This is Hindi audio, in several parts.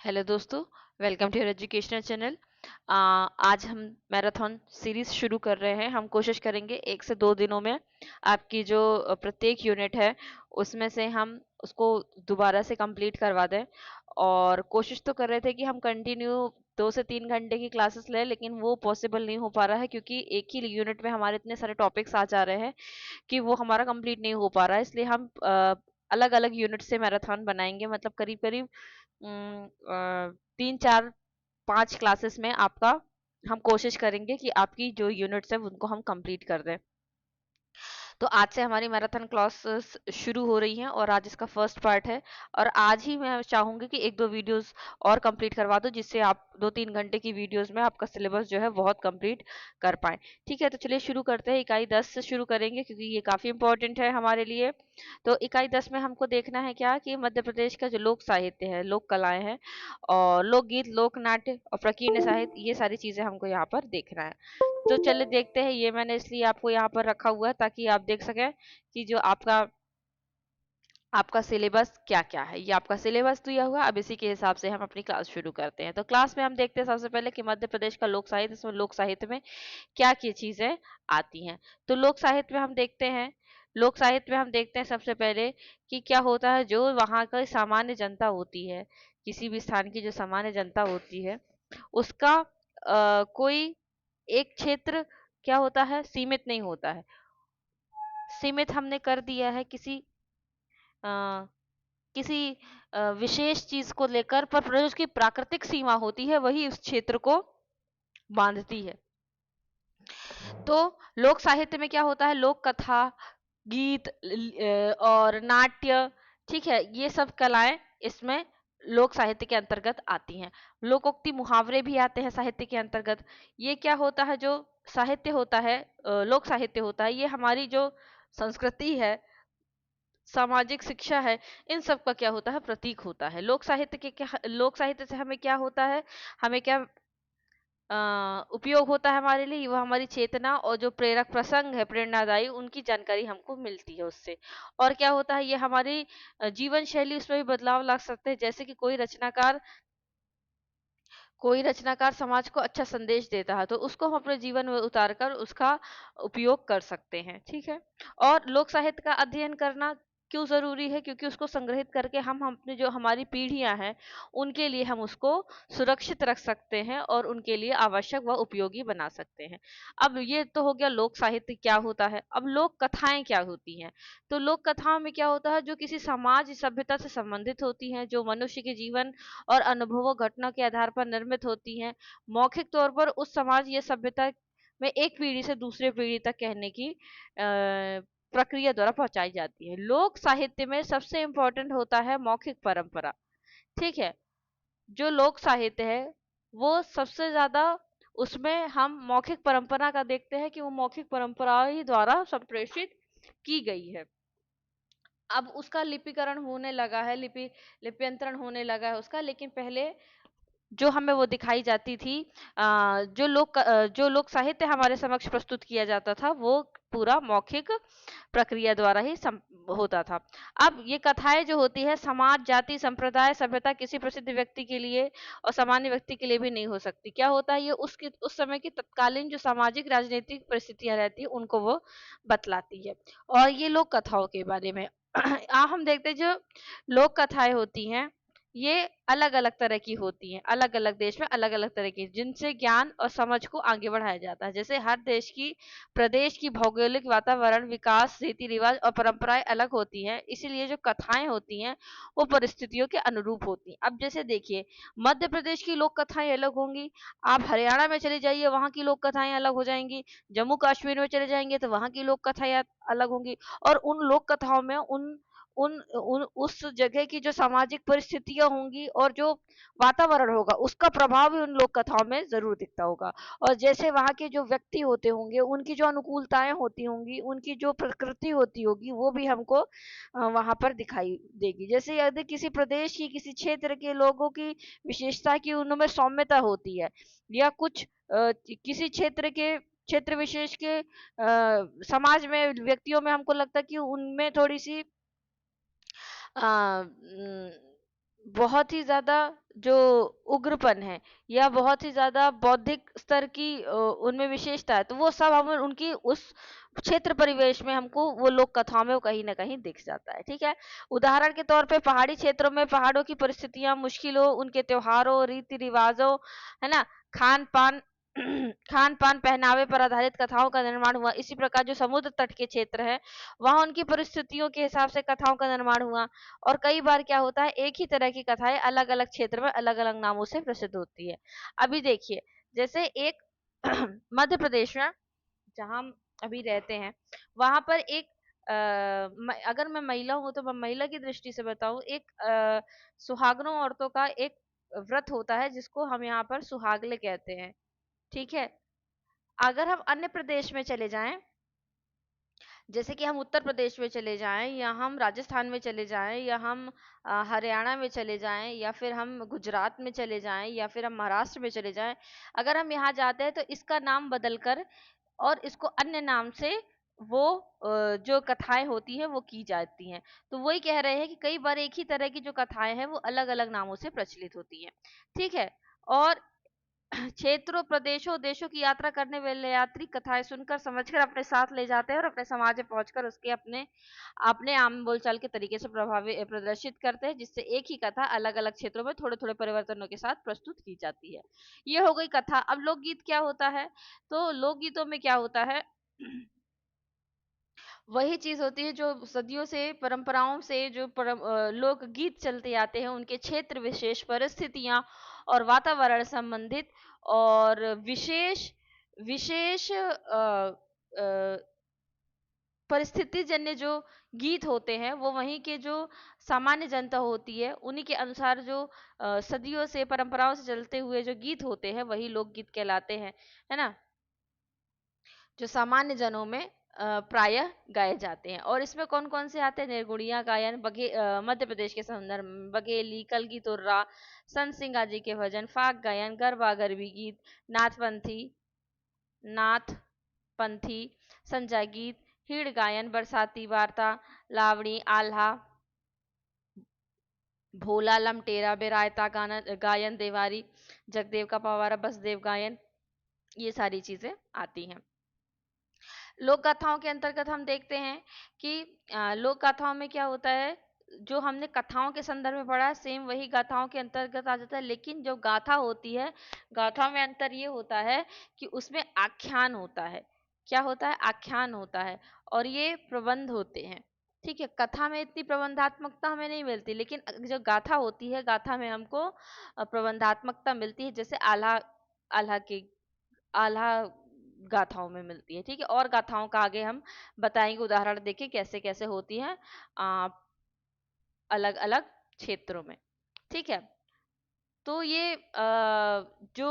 हेलो दोस्तों, welcome to your educational channel. आज हम मैराथन सीरीज शुरू कर रहे हैं। हम कोशिश करेंगे 1 से 2 दिनों में आपकी जो प्रत्येक यूनिट है उसमें से हम उसको दोबारा से कंप्लीट करवा दें। और कोशिश तो कर रहे थे कि हम कंटिन्यू 2 से 3 घंटे की क्लासेस लें, लेकिन वो पॉसिबल नहीं हो पा रहा है क्योंकि एक ही यूनिट में हमारे इतने सारे टॉपिक्स आ जा रहे हैं कि वो हमारा कंप्लीट नहीं हो पा रहा है। इसलिए हम अलग अलग यूनिट से मैराथन बनाएंगे, मतलब करीब करीब 3 4 5 क्लासेस में आपका हम कोशिश करेंगे कि आपकी जो यूनिट्स है उनको हम कंप्लीट कर दें। तो आज से हमारी मैराथन क्लासेस शुरू हो रही हैं और आज इसका फर्स्ट पार्ट है। और आज ही मैं चाहूंगी कि 1 2 वीडियोस और कंप्लीट करवा दो, जिससे आप 2 3 घंटे की वीडियोस में आपका सिलेबस जो है बहुत कंप्लीट कर पाए। ठीक है, तो चलिए शुरू करते हैं। इकाई 10 से शुरू करेंगे क्योंकि ये काफी इंपॉर्टेंट है हमारे लिए। तो इकाई 10 में हमको देखना है क्या कि मध्य प्रदेश का जो लोक साहित्य है, लोक कलाएं हैं और लोकगीत, लोक नाट्य और प्रकीर्णन साहित्य, ये सारी चीजें हमको यहाँ पर देखना है। तो चलिए देखते हैं। ये मैंने इसलिए आपको यहाँ पर रखा हुआ है ताकि आप देख सकें कि जो आपका आपका सिलेबस क्या क्या है। ये आपका सिलेबस दिया हुआ है। अब इसी के हिसाब से हम अपनी क्लास शुरू करते हैं। तो क्लास में हम देखते हैं सबसे पहले कि मध्य प्रदेश का लोक साहित्य, इसमें लोक साहित्य में क्या क्या चीजें आती हैं। तो लोक साहित्य में हम देखते हैं, लोक साहित्य में हम देखते हैं सबसे पहले कि क्या होता है। जो वहाँ का सामान्य जनता होती है, किसी भी स्थान की जो सामान्य जनता होती है उसका कोई एक क्षेत्र क्या होता है, सीमित नहीं होता है। सीमित हमने कर दिया है किसी अ, किसी विशेष चीज को लेकर, पर जो उसकी प्राकृतिक सीमा होती है वही उस क्षेत्र को बांधती है। तो लोक साहित्य में क्या होता है, लोक कथा, गीत और नाट्य, ठीक है, ये सब कलाएं इसमें लोक साहित्य के अंतर्गत आती हैं। लोकोक्ति, मुहावरे भी आते हैं साहित्य के अंतर्गत। ये क्या होता है, जो साहित्य होता है, लोक साहित्य होता है, ये हमारी जो संस्कृति है, सामाजिक शिक्षा है, इन सब का क्या होता है, प्रतीक होता है। लोक साहित्य के क्या, लोक साहित्य से हमें क्या होता है, हमें क्या उपयोग होता है हमारे लिए, वो हमारी चेतना और जो प्रेरक प्रसंग है, प्रेरणादायी, उनकी जानकारी हमको मिलती है उससे। और क्या होता है, ये हमारी जीवन शैली, उसमें भी बदलाव ला सकते हैं। जैसे कि कोई रचनाकार समाज को अच्छा संदेश देता है तो उसको हम अपने जीवन में उतार कर उसका उपयोग कर सकते हैं। ठीक है। और लोक साहित्य का अध्ययन करना क्यों जरूरी है, क्योंकि उसको संग्रहित करके हम अपने जो हमारी पीढ़ियां हैं उनके लिए हम उसको सुरक्षित रख सकते हैं और उनके लिए आवश्यक व उपयोगी बना सकते हैं। अब ये तो हो गया लोक साहित्य क्या होता है। अब लोक कथाएं क्या होती हैं। तो लोक कथाओं में क्या होता है, जो किसी समाज सभ्यता से संबंधित होती हैं, जो मनुष्य के जीवन और अनुभवों, घटना के आधार पर निर्मित होती हैं। मौखिक तौर पर उस समाज या सभ्यता में एक पीढ़ी से दूसरे पीढ़ी तक कहने की प्रक्रिया द्वारा पहुंचाई जाती है। लोक साहित्य में सबसे इंपॉर्टेंट होता है मौखिक परंपरा। ठीक है। जो लोक साहित्य है वो सबसे ज्यादा, उसमें हम मौखिक परंपरा का देखते हैं कि वो मौखिक परंपरा ही द्वारा संप्रेषित की गई है। अब उसका लिपिकरण होने लगा है, लिप्यंतरण होने लगा है उसका, लेकिन पहले जो हमें वो दिखाई जाती थी, जो लोक साहित्य हमारे समक्ष प्रस्तुत किया जाता था वो पूरा मौखिक प्रक्रिया द्वारा ही होता था। अब ये कथाएं जो होती है, समाज, जाति, संप्रदाय, सभ्यता, किसी प्रसिद्ध व्यक्ति के लिए और सामान्य व्यक्ति के लिए भी नहीं हो सकती। क्या होता है, ये उस समय की तत्कालीन जो सामाजिक राजनीतिक परिस्थितियां रहती है उनको वो बतलाती है। और ये लोक कथाओं के बारे में हम देखते हैं, जो लोक कथाएं होती हैं ये अलग अलग तरह की होती हैं, अलग अलग देश में अलग अलग तरह की, जिनसे ज्ञान और समझ को आगे बढ़ाया जाता है। जैसे हर देश की, प्रदेश की भौगोलिक वातावरण, विकास, रीति रिवाज और परंपराएं अलग होती हैं, इसीलिए जो कथाएं होती हैं वो परिस्थितियों के अनुरूप होती हैं। अब जैसे देखिए, मध्य प्रदेश की लोक कथाएं अलग होंगी, आप हरियाणा में चले जाइए वहां की लोक कथाएं अलग हो जाएंगी, जम्मू कश्मीर में चले जाएंगे तो वहां की लोक कथाएं अलग होंगी। और उन लोक कथाओं में उन उस जगह की जो सामाजिक परिस्थितियां होंगी और जो वातावरण होगा उसका प्रभाव भी उन लोक कथाओं में जरूर दिखता होगा। और जैसे वहाँ के जो व्यक्ति होते होंगे उनकी जो अनुकूलताएं होती होंगी, उनकी जो प्रकृति होती होगी वो भी हमको वहां पर दिखाई देगी। जैसे यदि किसी प्रदेश की, किसी क्षेत्र के लोगों की विशेषता की उनमें सौम्यता होती है, या कुछ किसी क्षेत्र विशेष के समाज में, व्यक्तियों में हमको लगता है कि उनमें थोड़ी सी अ, न, बहुत ही ज्यादा जो उग्रपन है या बहुत ही ज़्यादा बौद्धिक स्तर की उनमें विशेषता है, तो वो सब हमें उनकी उस क्षेत्र परिवेश में हमको वो लोक कथाओं में वो कहीं न कहीं दिख जाता है, ठीक है? उदाहरण के तौर पे पहाड़ी क्षेत्रों में पहाड़ों की परिस्थितियाँ, मुश्किलों, उनके त्योहारों, रीति-रिवाज़ों, है ना? खान-पान खान-पान, पहनावे पर आधारित कथाओं का निर्माण हुआ। इसी प्रकार जो समुद्र तट के क्षेत्र हैं, वहाँ उनकी परिस्थितियों के हिसाब से कथाओं का निर्माण हुआ। और कई बार क्या होता है, एक ही तरह की कथाएं अलग अलग क्षेत्र में अलग अलग नामों से प्रसिद्ध होती है। अभी देखिए, जैसे एक मध्य प्रदेश में जहाँ हम अभी रहते हैं, वहां पर एक अगर मैं महिला हूँ तो मैं महिला की दृष्टि से बताऊं, एक सुहागनों औरतों का एक व्रत होता है जिसको हम यहाँ पर सुहागले कहते हैं, ठीक है? अगर हम अन्य प्रदेश में चले जाएं, जैसे कि हम उत्तर प्रदेश में चले जाएं या हम राजस्थान में चले जाएं या हम हरियाणा में चले जाएं या फिर हम गुजरात में चले जाएं या फिर हम महाराष्ट्र में चले जाएं, अगर हम यहाँ जाते हैं तो इसका नाम बदलकर और इसको अन्य नाम से वो जो कथाएं होती हैं वो की जाती हैं। तो वही कह रहे हैं कि कई बार एक ही तरह की जो कथाएं हैं वो अलग अलग नामों से प्रचलित होती हैं, ठीक है? और क्षेत्रों, प्रदेशों, देशों की यात्रा करने वाले यात्री कथाएं सुनकर, समझकर अपने साथ ले जाते हैं और अपने समाज में पहुंचकर उसके अपने अपने आम बोलचाल के तरीके से प्रभावी प्रदर्शित करते हैं, जिससे एक ही कथा अलग अलग क्षेत्रों में थोड़े थोड़े परिवर्तनों के साथ प्रस्तुत की जाती है। ये हो गई कथा। अब लोकगीत क्या होता है? तो लोकगीतों में क्या होता है, वही चीज होती है जो सदियों से परंपराओं से जो लोकगीत चलते आते हैं, उनके क्षेत्र विशेष परिस्थितियां और वातावरण संबंधित और विशेष विशेष परिस्थिति जन्य जो गीत होते हैं, वो वहीं के जो सामान्य जनता होती है उन्हीं के अनुसार जो सदियों से परंपराओं से चलते हुए जो गीत होते हैं वही लोकगीत कहलाते हैं, है ना? जो सामान्य जनों में प्रायः गाए जाते हैं। और इसमें कौन कौन से आते हैं? निर्गुणिया गायन, मध्य प्रदेश के संदर्भ में बघेली, कलगी तुर्रा, संत सिंगा जी के भजन, फाग गायन, गरबा गरबी गीत, नाथपंथी नाथपंथी संजय गीत, हिड़ गायन, बरसाती वार्ता, लावणी, आल्हा, भोला, लमटेरा, बेरायता गायन, देवारी, जगदेव का पवारा, बसदेव गायन, ये सारी चीजें आती हैं। लोक गाथाओं के अंतर्गत हम देखते हैं कि लोक गाथाओं में क्या होता है, जो हमने कथाओं के संदर्भ में पढ़ा है सेम वही गाथाओं के अंतर्गत आ जाता है, लेकिन जो गाथा होती है, गाथा में अंतर ये होता है कि उसमें आख्यान होता है। क्या होता है? आख्यान होता है। और ये प्रबंध होते हैं, ठीक है? कथा में इतनी प्रबंधात्मकता हमें नहीं मिलती, लेकिन जो गाथा होती है, गाथा में हमको प्रबंधात्मकता मिलती है, जैसे आल्हा आल्हा के आल्हा गाथाओं में मिलती है, ठीक है? और गाथाओं का आगे हम बताएंगे, उदाहरण देके कैसे कैसे होती है अलग अलग क्षेत्रों में, ठीक है? तो ये जो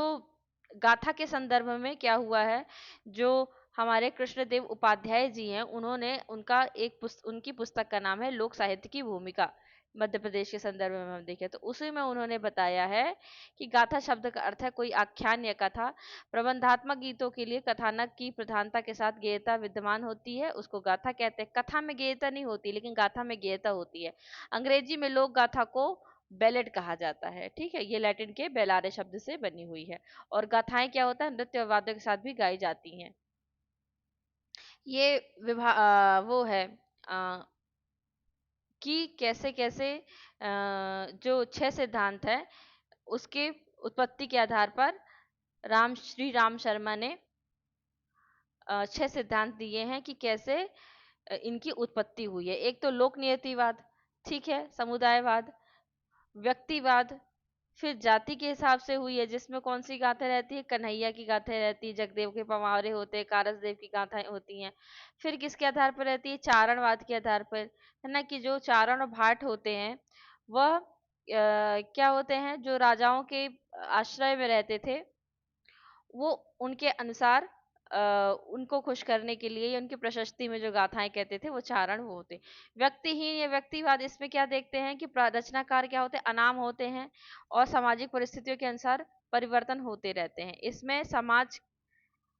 गाथा के संदर्भ में क्या हुआ है, जो हमारे कृष्णदेव उपाध्याय जी हैं, उन्होंने उनकी पुस्तक का नाम है लोक साहित्य की भूमिका मध्य प्रदेश के संदर्भ में हम देखें तो उसी में उन्होंने बताया है कि गाथा शब्द का अर्थ है कोई आख्यान या कथा। प्रबंधात्मक गीतों के लिए कथानक की प्रधानता के साथ गेयता विद्यमान होती है, उसको गाथा कहते हैं। कथा में गेयता नहीं होती, लेकिन गाथा में गेयता होती है। अंग्रेजी में लोक गाथा को बैलेट कहा जाता है, ठीक है? ये लैटिन के बेलारे शब्द से बनी हुई है। और गाथाएं क्या होता है, नृत्य और वाद्यों के साथ भी गाई जाती हैं। ये वो है अ, कि कैसे कैसे जो 6 सिद्धांत है उसके उत्पत्ति के आधार पर श्री राम शर्मा ने 6 सिद्धांत दिए हैं कि कैसे इनकी उत्पत्ति हुई है। एक तो लोक नियतिवाद, ठीक है, समुदायवाद, व्यक्तिवाद, फिर जाति के हिसाब से हुई है, जिसमें कौन सी गाथें रहती है? कन्हैया की गाथें रहती है, जगदेव के पवारे होते हैं, कारसदेव की गाथाएं होती हैं। फिर किसके आधार पर रहती है? चारणवाद के आधार पर, है ना? कि जो चारण और भाट होते हैं वह क्या होते हैं, जो राजाओं के आश्रय में रहते थे, वो उनके अनुसार उनको खुश करने के लिए या उनकी प्रशस्ति में जो गाथाएं कहते थे वो चारण वो होते। व्यक्तिहीन या व्यक्तिवाद, इसमें क्या देखते हैं कि रचनाकार क्या होते हैं? अनाम होते हैं और सामाजिक परिस्थितियों के अनुसार परिवर्तन होते रहते हैं। इसमें समाज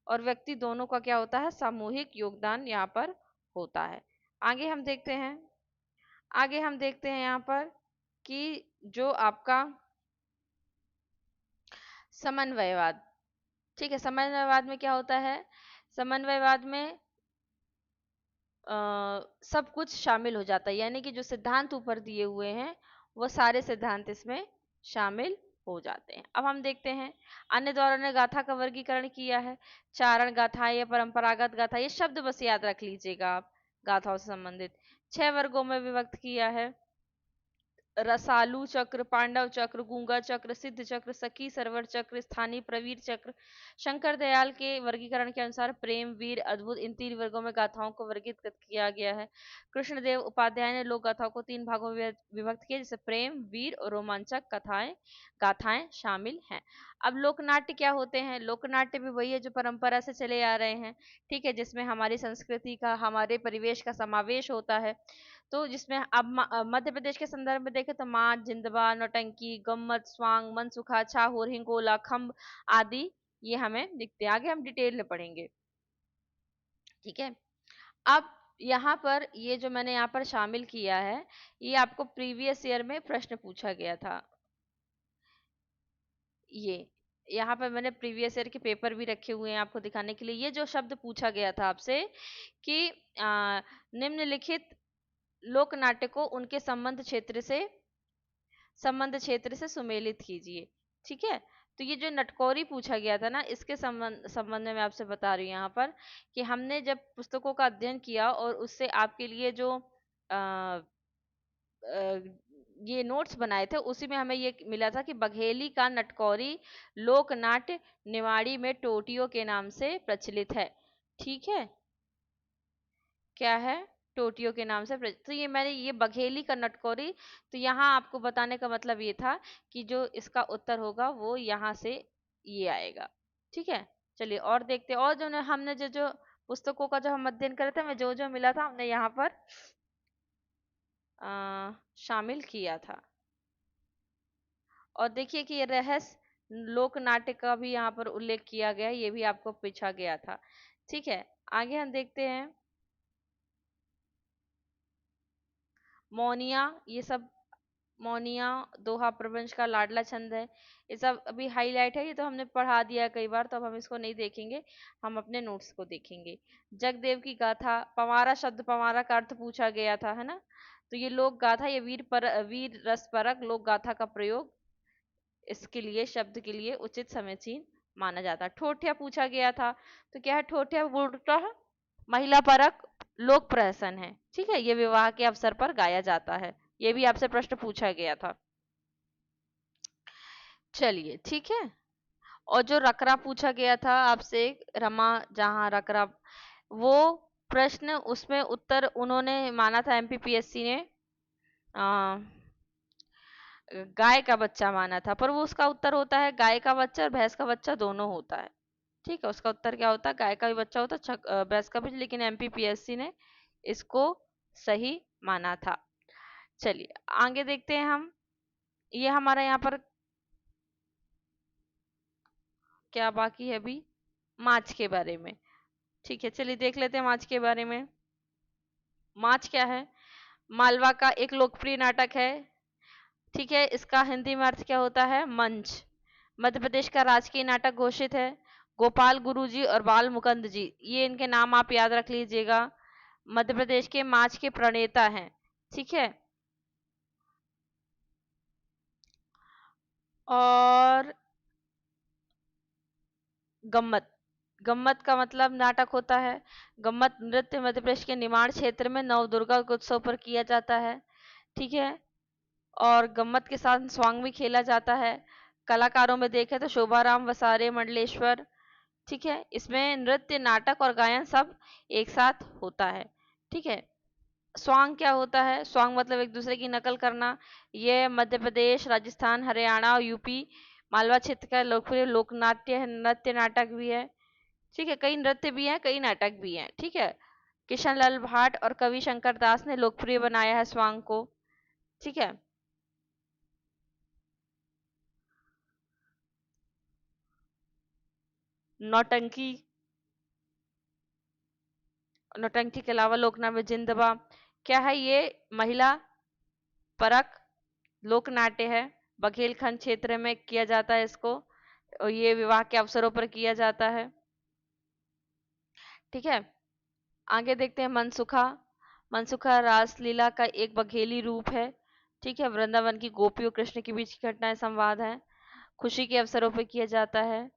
और व्यक्ति दोनों का क्या होता है? सामूहिक योगदान यहाँ पर होता है। आगे हम देखते हैं, यहाँ पर कि जो आपका समन्वयवाद। ठीक है, समन्वयवाद में क्या होता है? समन्वयवाद में अ, सब कुछ शामिल हो जाता है, यानी कि जो सिद्धांत ऊपर दिए हुए हैं वो सारे सिद्धांत इसमें शामिल हो जाते हैं। अब हम देखते हैं अन्य द्वारा ने गाथा का वर्गीकरण किया है। चारण गाथा या परंपरागत गाथा, ये शब्द बस याद रख लीजिएगा आप, गाथाओं से संबंधित 6 वर्गों में विभक्त किया है। रसालू चक्र, पांडव चक्र, गूंगा चक्र, सिद्ध चक्र, सखी सरवर चक्र, स्थानीय प्रवीर चक्र। शंकर दयाल के वर्गीकरण के अनुसार प्रेम, वीर, अद्भुत, इन 3 वर्गों में गाथाओं को वर्गीकृत किया गया है। कृष्णदेव उपाध्याय ने लोक गाथाओं को 3 भागों में विभक्त किया, जैसे प्रेम, वीर और रोमांचक कथाएं गाथाएं शामिल हैं। अब लोकनाट्य क्या होते हैं? लोकनाट्य भी वही है जो परंपरा से चले आ रहे हैं, ठीक है, जिसमें हमारी संस्कृति का, हमारे परिवेश का समावेश होता है। तो जिसमें अब मध्य प्रदेश के संदर्भ में देखें तो माँ, जिंदबा, नौटंकी, गम्मत, स्वांग, मनसुखा, छाहूर, हिंगोला, खम्ब आदि ये हमें दिखते हैं। आगे हम डिटेल में पढ़ेंगे, ठीक है। अब यहाँ पर ये जो मैंने यहाँ पर शामिल किया है, ये आपको प्रीवियस ईयर में प्रश्न पूछा गया था। ये यहाँ पर मैंने प्रीवियस ईयर के पेपर भी रखे हुए हैं आपको दिखाने के लिए। ये जो शब्द पूछा गया था आपसे कि निम्नलिखित लोक नाट्य को उनके संबंध क्षेत्र से सुमेलित कीजिए, ठीक है। तो ये जो नटकोरी पूछा गया था ना, इसके संबंध में मैं आपसे बता रही हूँ यहाँ पर कि हमने जब पुस्तकों का अध्ययन किया और उससे आपके लिए जो आ, ये नोट्स बनाए थे, उसी में हमें ये मिला था कि बघेली का नटकोरी लोक नाट्य निवाड़ी में टोटियों के नाम से प्रचलित है, ठीक है। क्या है? टोटियों के नाम से तो ये मैंने ये बघेली का नटकोरी, तो यहाँ आपको बताने का मतलब ये था कि जो इसका उत्तर होगा वो यहाँ से ये आएगा, ठीक है। चलिए और देखते हैं, और जो हमने जो जो पुस्तकों का जो हम अध्ययन करे थे, मैं जो जो मिला था हमने यहाँ पर शामिल किया था। और देखिए कि ये रहस्य लोक नाट्य का भी यहाँ पर उल्लेख किया गया, ये भी आपको पूछा गया था, ठीक है। आगे हम देखते हैं मौनिया, ये सब मौनिया दोहा प्रवंश का लाडला छंद है, ये सब अभी हाईलाइट है, ये तो हमने पढ़ा दिया कई बार, तो अब हम इसको नहीं देखेंगे, हम अपने नोट्स को देखेंगे। जगदेव की गाथा, पवारा शब्द पवारा का अर्थ पूछा गया था, है ना। तो ये लोक गाथा, ये वीर रस परक लोक गाथा का प्रयोग इसके लिए शब्द के लिए उचित समीचीन माना जाता है। ठोठिया पूछा गया था, तो क्या है ठोठिया? है महिला परक लोक प्रहसन है, ठीक है, ये विवाह के अवसर पर गाया जाता है, ये भी आपसे प्रश्न पूछा गया था। चलिए ठीक है। और जो रकरा पूछा गया था आपसे, रमा जहां रकरा, वो प्रश्न उसमें उत्तर उन्होंने माना था, एमपीपीएससी ने गाय का बच्चा माना था, पर वो उसका उत्तर होता है गाय का बच्चा और भैंस का बच्चा दोनों होता है, ठीक है। उसका उत्तर क्या होता है? गाय का भी बच्चा होता है, भैंस का भी, लेकिन एमपीपीएससी ने इसको सही माना था। चलिए आगे देखते हैं हम, ये हमारा यहाँ पर क्या बाकी है अभी, माछ के बारे में, ठीक है। चलिए देख लेते हैं माछ के बारे में। माछ क्या है? मालवा का एक लोकप्रिय नाटक है, ठीक है। इसका हिंदी में अर्थ क्या होता है? मंच। मध्य प्रदेश का राजकीय नाटक घोषित है। गोपाल गुरुजी और बाल मुकुंद जी, ये इनके नाम आप याद रख लीजिएगा, मध्य प्रदेश के माछ के प्रणेता हैं, ठीक है। और गम्मत, गम्मत का मतलब नाटक होता है। गम्मत नृत्य मध्य प्रदेश के निमाड़ क्षेत्र में नव दुर्गा उत्सव पर किया जाता है, ठीक है। और गम्मत के साथ स्वांग भी खेला जाता है। कलाकारों में देखें तो शोभाराम वसारे, मंडलेश्वर, ठीक है। इसमें नृत्य, नाटक और गायन सब एक साथ होता है, ठीक है। स्वांग क्या होता है? स्वांग मतलब एक दूसरे की नकल करना। ये मध्य प्रदेश, राजस्थान, हरियाणा और यूपी मालवा क्षेत्र का लोकप्रिय लोक नाट्य है, नृत्य नाटक भी है, ठीक है। कई नृत्य भी हैं, कई नाटक भी हैं, ठीक है। किशन लाल भाट और कवि शंकर दास ने लोकप्रिय बनाया है स्वांग को, ठीक है। नौटंकी, नौटंकी के अलावा लोकनाट्य में जिंदबा, क्या है? ये महिला परक लोक नाट्य है, बघेलखंड क्षेत्र में किया जाता है इसको, और ये विवाह के अवसरों पर किया जाता है। ठीक है, आगे देखते हैं मनसुखा। मनसुखा रासलीला का एक बघेली रूप है। ठीक है, वृंदावन की गोपी और कृष्ण के बीच की घटनाएं संवाद है, खुशी के अवसरों पर किया जाता है।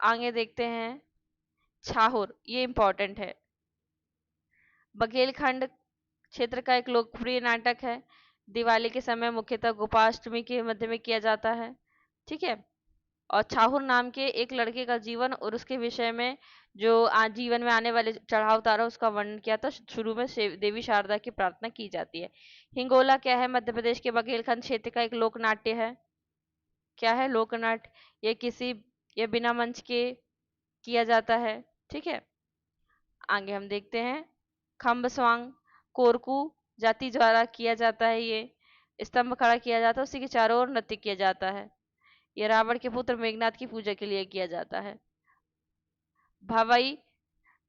आगे देखते हैं छाहुर, ये इंपॉर्टेंट है। बघेलखंड क्षेत्र का एक लोकप्रिय नाटक है, दिवाली के समय मुख्यतः गोपाष्टमी के मध्य में किया जाता है। ठीक है, और छाहुर नाम के एक लड़के का जीवन और उसके विषय में जो आज जीवन में आने वाले चढ़ाव उतार उसका वर्णन किया था। शुरू में देवी शारदा की प्रार्थना की जाती है। हिंगोला क्या है? मध्य प्रदेश के बघेलखंड क्षेत्र का एक लोक नाट्य है। क्या है? लोकनाट्य। ये बिना मंच के किया जाता है। ठीक है, आगे हम देखते हैं खम्ब स्वांग, कोरकू जाति द्वारा किया जाता है। ये स्तंभ खड़ा किया जाता है, उसी के चारों ओर नृत्य किया जाता है। यह रावण के पुत्र मेघनाथ की पूजा के लिए किया जाता है। भावाई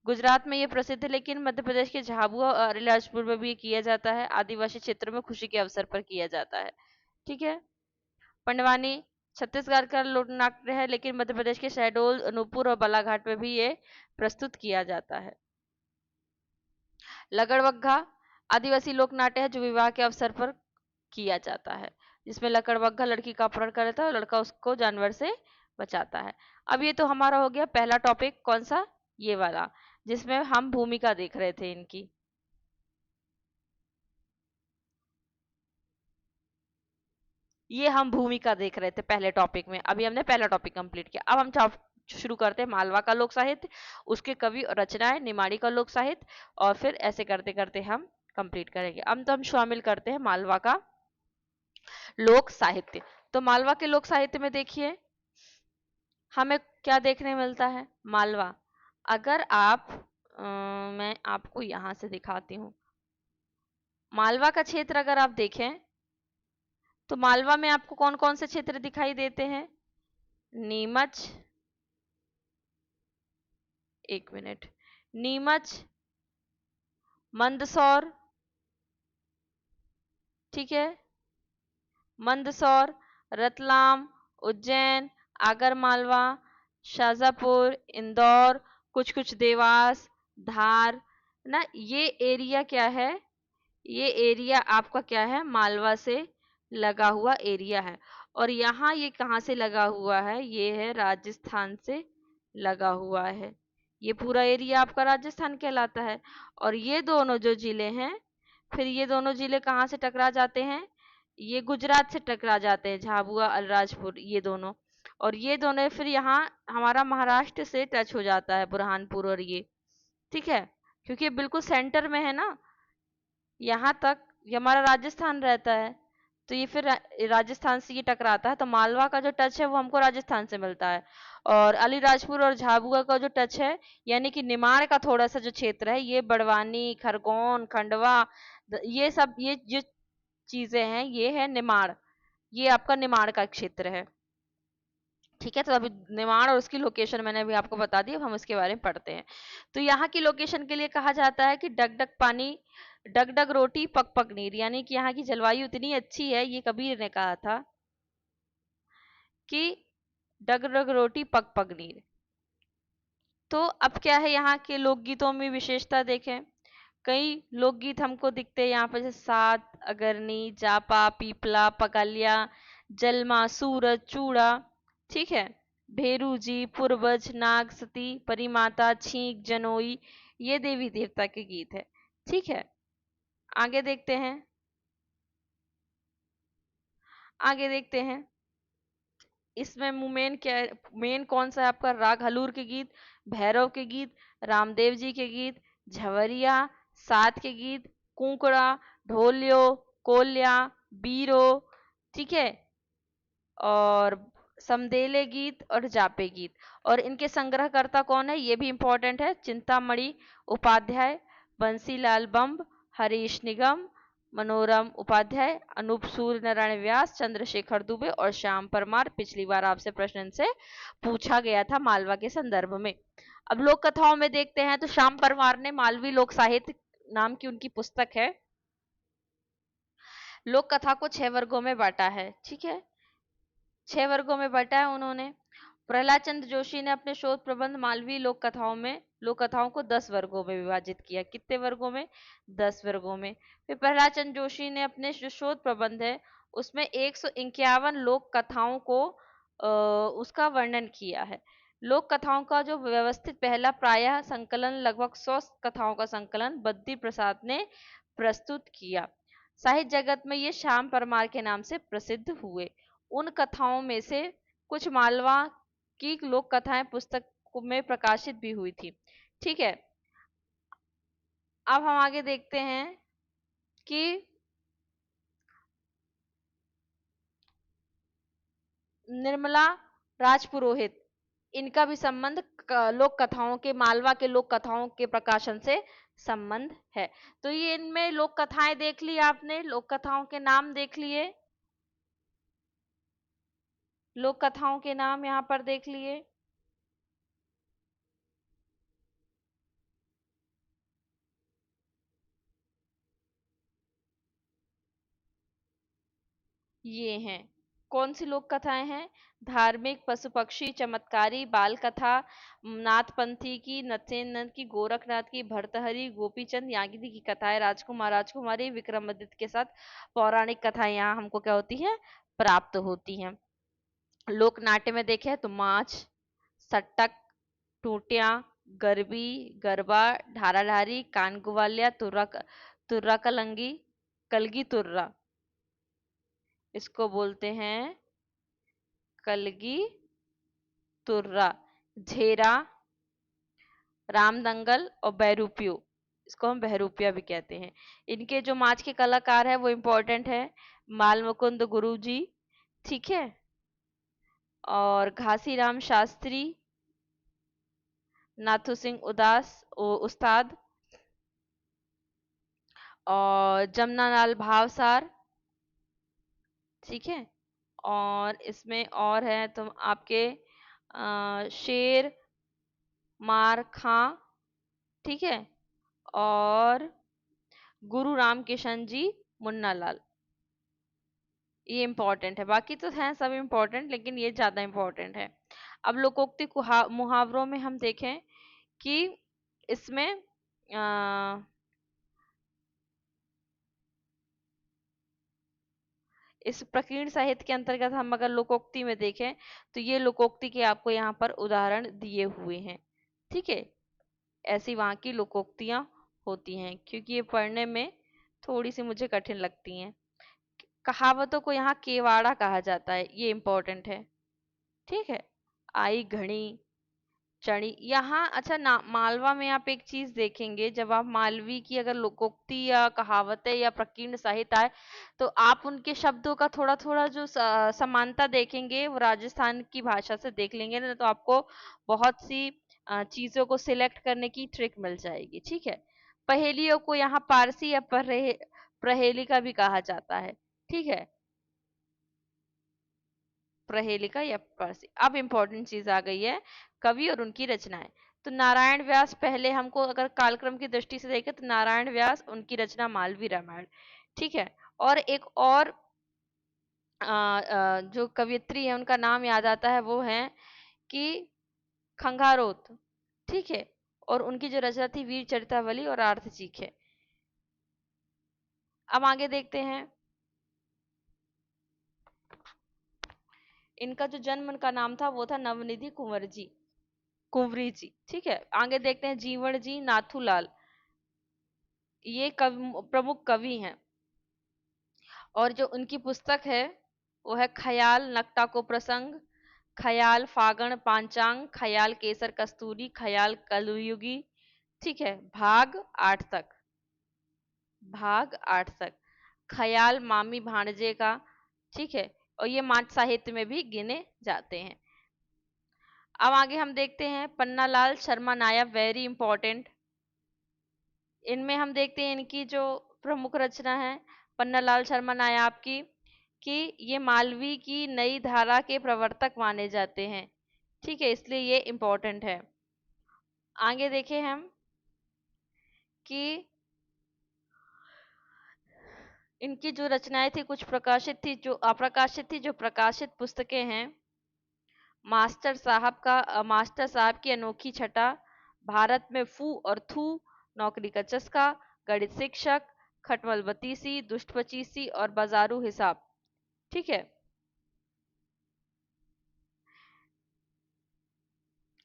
गुजरात में ये प्रसिद्ध है, लेकिन मध्य प्रदेश के झाबुआ और अलीराजपुर में भी किया जाता है। आदिवासी क्षेत्र में खुशी के अवसर पर किया जाता है। ठीक है, पंडवानी छत्तीसगढ़ का लोकनाट्य है, लेकिन मध्य प्रदेश के शहडोल, अनूपपुर और बालाघाट में भी ये प्रस्तुत किया जाता है। लगड़बग्घा आदिवासी लोक नाट्य है जो विवाह के अवसर पर किया जाता है, जिसमें लकड़बग्घा लड़की का अपहरण करता है और लड़का उसको जानवर से बचाता है। अब ये तो हमारा हो गया पहला टॉपिक, कौन सा? ये वाला, जिसमें हम भूमिका देख रहे थे इनकी। ये हम भूमिका देख रहे थे पहले टॉपिक में। अभी हमने पहला टॉपिक कंप्लीट किया। अब हम शुरू करते हैं मालवा का लोक साहित्य, उसके कवि और रचनाएं, निमाड़ी का लोक साहित्य, और फिर ऐसे करते करते हम कंप्लीट करेंगे। अब तो हम शामिल करते हैं मालवा का लोक साहित्य। तो मालवा के लोक साहित्य में देखिए हमें क्या देखने मिलता है। मालवा, अगर आप मैं आपको यहां से दिखाती हूँ। मालवा का क्षेत्र अगर आप देखें तो मालवा में आपको कौन कौन से क्षेत्र दिखाई देते हैं? नीमच, एक मिनट, नीमच, मंदसौर, ठीक है, मंदसौर, रतलाम, उज्जैन, आगरमालवा, शाजापुर, इंदौर, कुछ कुछ देवास, धार ना। ये एरिया क्या है? ये एरिया आपका क्या है? मालवा से लगा हुआ एरिया है। और यहाँ ये कहाँ से लगा हुआ है? ये है राजस्थान से लगा हुआ है। ये पूरा एरिया आपका राजस्थान कहलाता है। और ये दोनों जो जिले हैं, फिर ये दोनों जिले कहाँ से टकरा जाते हैं? ये गुजरात से टकरा जाते हैं, झाबुआ, अलीराजपुर, ये दोनों। और ये दोनों फिर यहाँ हमारा महाराष्ट्र से टच हो जाता है, बुरहानपुर और ये। ठीक है, क्योंकि ये बिल्कुल सेंटर में है ना, यहाँ तक ये हमारा राजस्थान रहता है। तो ये फिर राजस्थान से ये टकराता है, तो मालवा का जो टच है वो हमको राजस्थान से मिलता है। और अलीराजपुर और झाबुआ का जो टच है, यानी कि निमाड़ का थोड़ा सा जो क्षेत्र है, ये बड़वानी, खरगोन, खंडवा, ये सब ये जो चीजें हैं ये है निमाड़। ये आपका निमाड़ का क्षेत्र है। ठीक है, तो अभी निमाड़ और उसकी लोकेशन मैंने अभी आपको बता दी। अब हम इसके बारे में पढ़ते हैं। तो यहाँ की लोकेशन के लिए कहा जाता है कि डगडग पानी, डगडग रोटी, पक पक नीर, यानी कि यहाँ की जलवायु इतनी अच्छी है, ये कबीर ने कहा था कि डगडग रोटी पक पक नीर। तो अब क्या है यहाँ के लोकगीतों में विशेषता देखें। कई लोकगीत हमको दिखते हैं यहाँ पर, जैसे सात, अगरनी, जापा, पीपला, पकालिया, जलमा, सूरज, चूड़ा, ठीक है, भेरू जी, पूर्वज, नाग, सती, परिमाता, छींक, जनोई, ये देवी देवता के गीत है। ठीक है, आगे देखते हैं। आगे देखते हैं इसमें मेन क्या है? मेन कौन सा है आपका? राग हलूर के गीत, भैरव के गीत, रामदेव जी के गीत, झवरिया, सात के गीत, कुंकड़ा, ढोलियो, कोल्या, बीरो, ठीक है, और समदेले गीत और जापे गीत। और इनके संग्रहकर्ता कौन है? ये भी इंपॉर्टेंट है। चिंतामणि उपाध्याय, बंसीलाल बम्ब, हरीश निगम, मनोरम उपाध्याय, अनूप सूर्य नारायण व्यास, चंद्रशेखर दुबे और श्याम परमार। पिछली बार आपसे प्रश्न इनसे पूछा गया था मालवा के संदर्भ में। अब लोक कथाओं में देखते हैं तो श्याम परमार ने मालवी लोक साहित्य नाम की उनकी पुस्तक है। लोक कथा को 6 वर्गों में बांटा है, ठीक है, 6 वर्गों में बांटा है उन्होंने। प्रहलाद चंद्र जोशी ने अपने शोध प्रबंध मालवीय लोक कथाओं को 10 वर्गों में विभाजित किया। कितने वर्गों में? 10 वर्गों में। फिर प्रहलाद चंद्र जोशी ने अपने जो शोध प्रबंध है उसमें 151 लोक कथाओं को उसका वर्णन किया है। लोक कथाओं का जो व्यवस्थित पहला प्रायः संकलन लगभग 100 कथाओं का संकलन बद्री प्रसाद ने प्रस्तुत किया। साहित्य जगत में ये श्याम परमार के नाम से प्रसिद्ध हुए। उन कथाओं में से कुछ मालवा की लोक कथाएं पुस्तक में प्रकाशित भी हुई थी, ठीक है। अब हम आगे देखते हैं कि निर्मला राजपुरोहित, इनका भी संबंध लोक कथाओं के, मालवा के लोक कथाओं के प्रकाशन से संबंध है। तो ये इनमें लोक कथाएं देख ली आपने, लोक कथाओं के नाम देख लिए, लोक कथाओं के नाम यहाँ पर देख लिए। ये हैं, कौन सी लोक कथाएं हैं? धार्मिक, पशु पक्षी, चमत्कारी, बाल कथा, नाथपंथी की, नत्सेन की, गोरखनाथ की, भर्तहरि, गोपीचंद यागिनी की कथाएं, राजकुमार राजकुमारी, विक्रमादित्य के साथ पौराणिक कथाएं यहाँ हमको क्या होती हैं? प्राप्त होती हैं। लोक नाट्य में देखें तो माछ, सट्टक, टूटिया, गरबी, गरबा, ढारा ढारी, कान ग्वालिया, तुर्रा तुर्रा कलंगी, कलगी तुर्रा, इसको बोलते हैं कलगी तुर्रा, झेरा, रामदंगल और बहरूपियो, इसको हम बहरूपिया भी कहते हैं। इनके जो माच के कलाकार है वो इम्पोर्टेंट है, माल मुकुंद गुरु जी, ठीक है, और घासीराम शास्त्री, नाथू सिंह उदास उस्ताद, और जमनालाल भावसार, ठीक है। और इसमें और है तो आपके शेर मार खां, ठीक है, और गुरु राम किशन जी मुन्नालाल, ये इंपॉर्टेंट है। बाकी तो हैं सब इंपॉर्टेंट, लेकिन ये ज्यादा इंपॉर्टेंट है। अब लोकोक्ति मुहावरों में हम देखें कि इसमें इस प्रकीर्ण साहित्य के अंतर्गत हम अगर लोकोक्ति में देखें तो ये लोकोक्ति के आपको यहाँ पर उदाहरण दिए हुए हैं, ठीक है। ऐसी वहाँ की लोकोक्तियां होती हैं, क्योंकि ये पढ़ने में थोड़ी सी मुझे कठिन लगती हैं। कहावतों को यहाँ केवाड़ा कहा जाता है, ये इंपॉर्टेंट है, ठीक है। आई घड़ी चढ़ी यहाँ, अच्छा ना, मालवा में आप एक चीज देखेंगे, जब आप मालवी की अगर लोकोक्ति या कहावतें या प्रकीर्ण साहित्य आए तो आप उनके शब्दों का थोड़ा थोड़ा जो समानता देखेंगे वो राजस्थान की भाषा से देख लेंगे ना, तो आपको बहुत सी चीजों को सिलेक्ट करने की ट्रिक मिल जाएगी, ठीक है। पहेलियों को यहाँ पारसी या प्रहेलिका भी कहा जाता है, ठीक है, प्रहेलिका या पारसी। अब इंपॉर्टेंट चीज आ गई है, कवि और उनकी रचनाएं। तो नारायण व्यास, पहले हमको अगर कालक्रम की दृष्टि से देखें तो नारायण व्यास, उनकी रचना मालवी रामायण, ठीक है। और एक और जो कवियत्री है उनका नाम याद आता है, वो है कि खंगारोत, ठीक है, और उनकी जो रचना थी वीर चरितावली और आर्थ चीखे। अब आगे देखते हैं, इनका जो जन्म का नाम था वो था नवनिधि कुंवरी जी, ठीक है। आगे देखते हैं जीवन जी नाथूलाल, ये प्रमुख कवि हैं, और जो उनकी पुस्तक है वो है ख्याल नक्टा को प्रसंग, ख्याल फागण पांचांग, ख्याल केसर कस्तूरी, ख्याल कलयुगी, ठीक है, भाग 8 तक, ख्याल मामी भाणजे का, ठीक है, और ये माच साहित्य में भी गिने जाते हैं। अब आगे हम देखते हैं पन्नालाल शर्मा नायक, वेरी इंपॉर्टेंट। इनमें हम देखते हैं इनकी जो प्रमुख रचना है पन्नालाल शर्मा नायाप की, कि ये मालवी की नई धारा के प्रवर्तक माने जाते हैं, ठीक है, इसलिए ये इंपॉर्टेंट है। आगे देखें हम कि इनकी जो रचनाएं थी कुछ प्रकाशित थी, जो अप्रकाशित थी। जो प्रकाशित पुस्तकें हैं, मास्टर साहब की अनोखी छटा, भारत में फू और थू, नौकरी का चस्का, गणित शिक्षक, खटमल बतीसी, दुष्ट पचीसी और बाजारू हिसाब। ठीक है,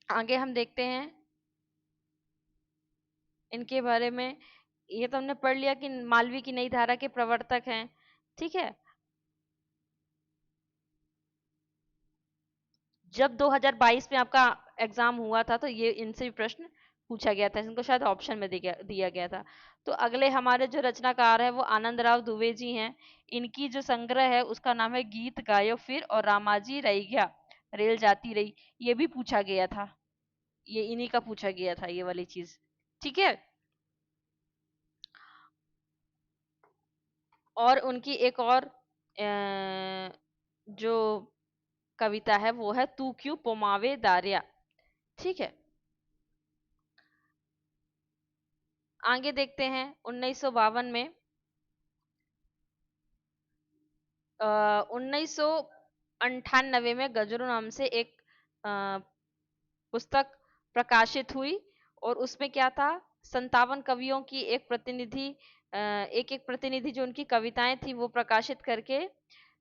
आगे हम देखते हैं इनके बारे में। ये तो हमने पढ़ लिया कि मालवी की नई धारा के प्रवर्तक हैं। ठीक है, जब 2022 में आपका एग्जाम हुआ था तो ये इनसे भी प्रश्न पूछा गया था, इनको शायद ऑप्शन में दिया गया था। तो अगले हमारे जो रचनाकार है वो आनंद राव दुबे जी हैं। इनकी जो संग्रह है उसका नाम है गीत गायो फिर और रामाजी रही गया, रेल जाती रही। ये भी पूछा गया था, ये इन्हीं का पूछा गया था ये वाली चीज। ठीक है, और उनकी एक और जो कविता है वो है तू क्यों पोमावे दारिया। ठीक है, आगे देखते हैं 1952 में 1998 में गजरों नाम से एक पुस्तक प्रकाशित हुई, और उसमें क्या था, 57 कवियों की एक प्रतिनिधि, एक एक प्रतिनिधि जो उनकी कविताएं थी वो प्रकाशित करके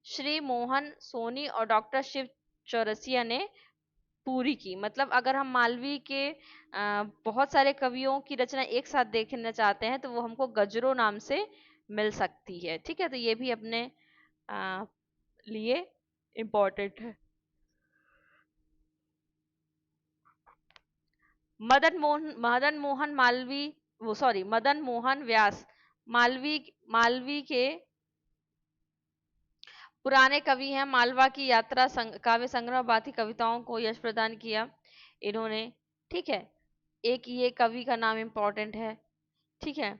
श्री मोहन सोनी और डॉक्टर शिव चौरसिया ने पूरी की। मतलब अगर हम मालवी के बहुत सारे कवियों की रचना एक साथ देखना चाहते हैं तो वो हमको गजरों नाम से मिल सकती है। ठीक है, तो ये भी अपने अ, लिए इम्पोर्टेंट है। मदन मोहन मालवी, वो सॉरी मदन मोहन व्यास मालवी मालवी के पुराने कवि हैं। मालवा की यात्रा काव्य संग्रह बाकी कविताओं को यश प्रदान किया इन्होंने। ठीक है, एक ये कवि का नाम इम्पोर्टेंट है। ठीक है,